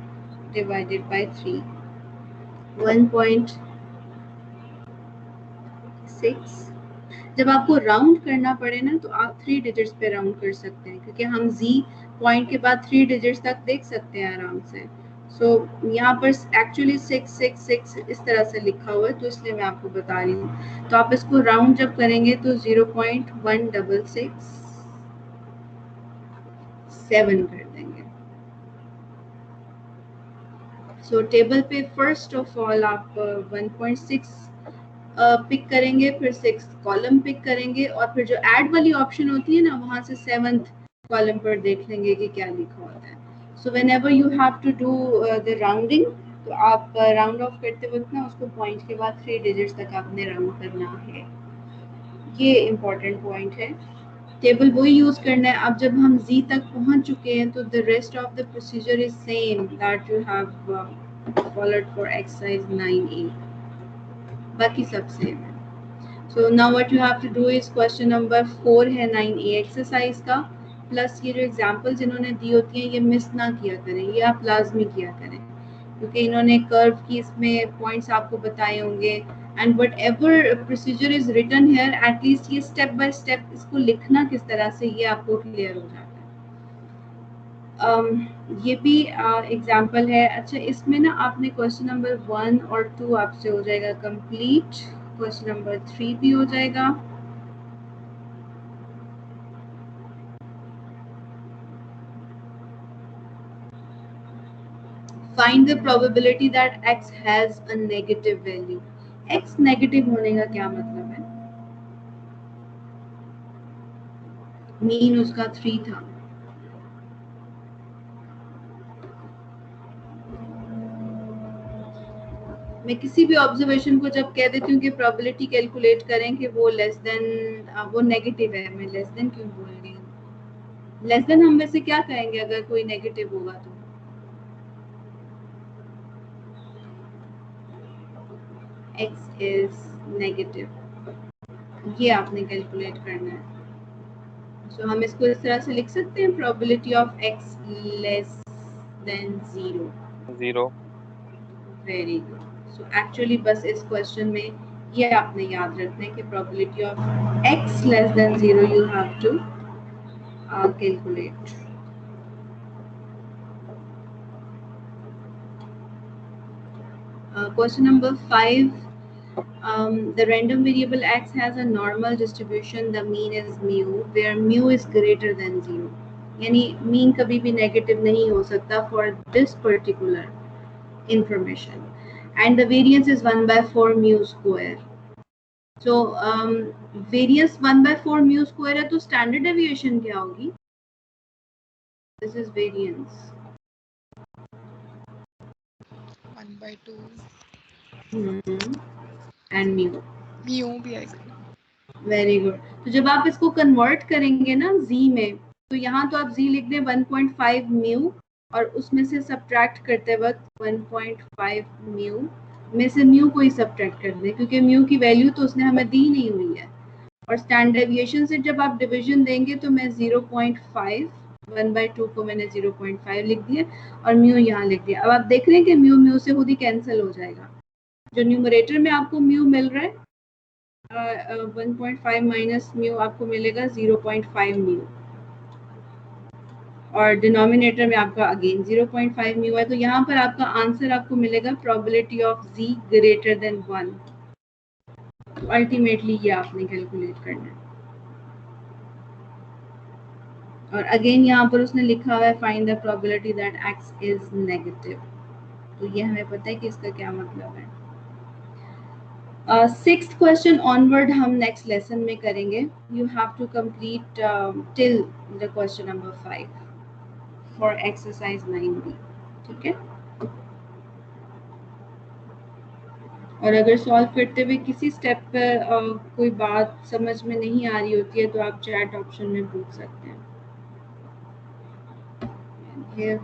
डिवाइडेड बाय 3, 1.6. जब आपको राउंड करना पड़े ना, तो आप 3 डिजिट्स पे राउंड कर सकते हैं, क्योंकि हम z पॉइंट के बाद 3 डिजिट्स तक देख सकते हैं आराम से. सो यहाँ पर एक्चुअली 666 इस तरह से लिखा हुआ है, तो इसलिए मैं आपको बता रही हूँ. तो आप इसको राउंड जब करेंगे तो 0.166 7 कर देंगे. सो टेबल पे फर्स्ट ऑफ ऑल आप 1.6 पिक करेंगे, फिर 6 कॉलम पिक करेंगे, और फिर जो ऐड वाली ऑप्शन होती है ना, वहां से 7th कॉलम पर देख लेंगे कि क्या लिखा होता है. So whenever you have to do the rounding, तो आप राउंड ऑफ करते वक्त ना उसको पॉइंट के बाद 3 डिजिट्स तक आपने राउंड करना है. ये इम्पोर्टेंट पॉइंट है. टेबल वही यूज करना है. अब जब हम z तक पहुंच चुके हैं, तो the rest of the procedure is same that you have followed for exercise 9A. बाकी सब सेम है. So now what you have to do is question number 4 है 9A एक्सरसाइज का, प्लस ये जो एग्जाम्पल्स इन्होंने दी होती हैं ये मिस ना किया करें, ये आप लाजमी किया करें, क्योंकि इन्होंने कर्व की इसमें पॉइंट्स आपको बताए होंगे, and whatever procedure is written here, at least ये स्टेप बाय स्टेप इसको लिखना किस तरह से ये आपको क्लियर हो जाता है. ये भी एग्जाम्पल है. अच्छा, इसमें ना आपने क्वेश्चन नंबर 1 और 2 आपसे हो जाएगा कंप्लीट, क्वेश्चन नंबर 3 भी हो जाएगा. Find the probability that x has a negative value. x negative होने का क्या मतलब है? मीन उसका 3 था. मैं किसी भी ऑब्जर्वेशन को जब कह देती हूँ कि प्रोबेबिलिटी कैलकुलेट करें कि वो लेस देन, वो नेगेटिव है, मैं लेस देन क्यों बोल रही हूँ? लेस देन हम वैसे क्या कहेंगे अगर कोई नेगेटिव होगा तो? x is negative, ये आपने कैलकुलेट करना है। सो हम इसको इस तरह से लिख सकते हैं, probability of x less than 0। 0। Very good. So actually बस इस क्वेश्चन में ये आपने याद रखना है कि probability of x less than 0 you have to calculate. Question number 5. The random variable x has a normal distribution. The mean is mu, where mu is greater than 0. यानी mean कभी भी negative नहीं हो सकता for this particular information. And the variance is 1/4 mu square. So variance 1/4 mu square है, तो standard deviation क्या होगी? This is variance. 1/2 And mu. mu भी आएगा। Very good. तो जब आप इसको कन्वर्ट करेंगे ना z में, तो यहाँ तो आप z लिख दें 1.5 म्यू, और उसमें से सब्ट्रैक्ट करते वक्त 1.5 म्यू में से म्यू को ही सब्ट्रैक्ट कर दें, क्योंकि म्यू की वैल्यू तो उसने हमें दी नहीं हुई है। और स्टैंडर्ड डेविएशन से जब आप डिवीजन देंगे तो मैं 0.5, 1/2 को मैंने 0.5 लिख दिया और म्यू यहाँ लिख दिया। अब आप देख रहे हैं कि म्यू म्यू से खुद ही कैंसिल हो जाएगा। जो न्यूमरेटर में आपको म्यू मिल रहा है 1.5 माइनस म्यू आपको मिलेगा 0.5 म्यू, और डिनोमिनेटर में आपका अगेन 0.5 म्यू है। तो यहाँ पर आपका आंसर आपको मिलेगा probability of z greater than 1। तो अल्टीमेटली ये आपने कैलकुलेट करना है। और अगेन यहाँ पर उसने लिखा हुआ है find the probability that x is negative. तो ये हमें पता है कि इसका क्या मतलब है। सिक्स्थ क्वेश्चन ऑनवर्ड हम नेक्स्ट लेसन में करेंगे। You have to complete till the question number 5 for exercise 9b। ठीक है, और अगर सॉल्व करते हुए किसी स्टेप पर कोई बात समझ में नहीं आ रही होती है तो आप चैट ऑप्शन में पूछ सकते हैं। Here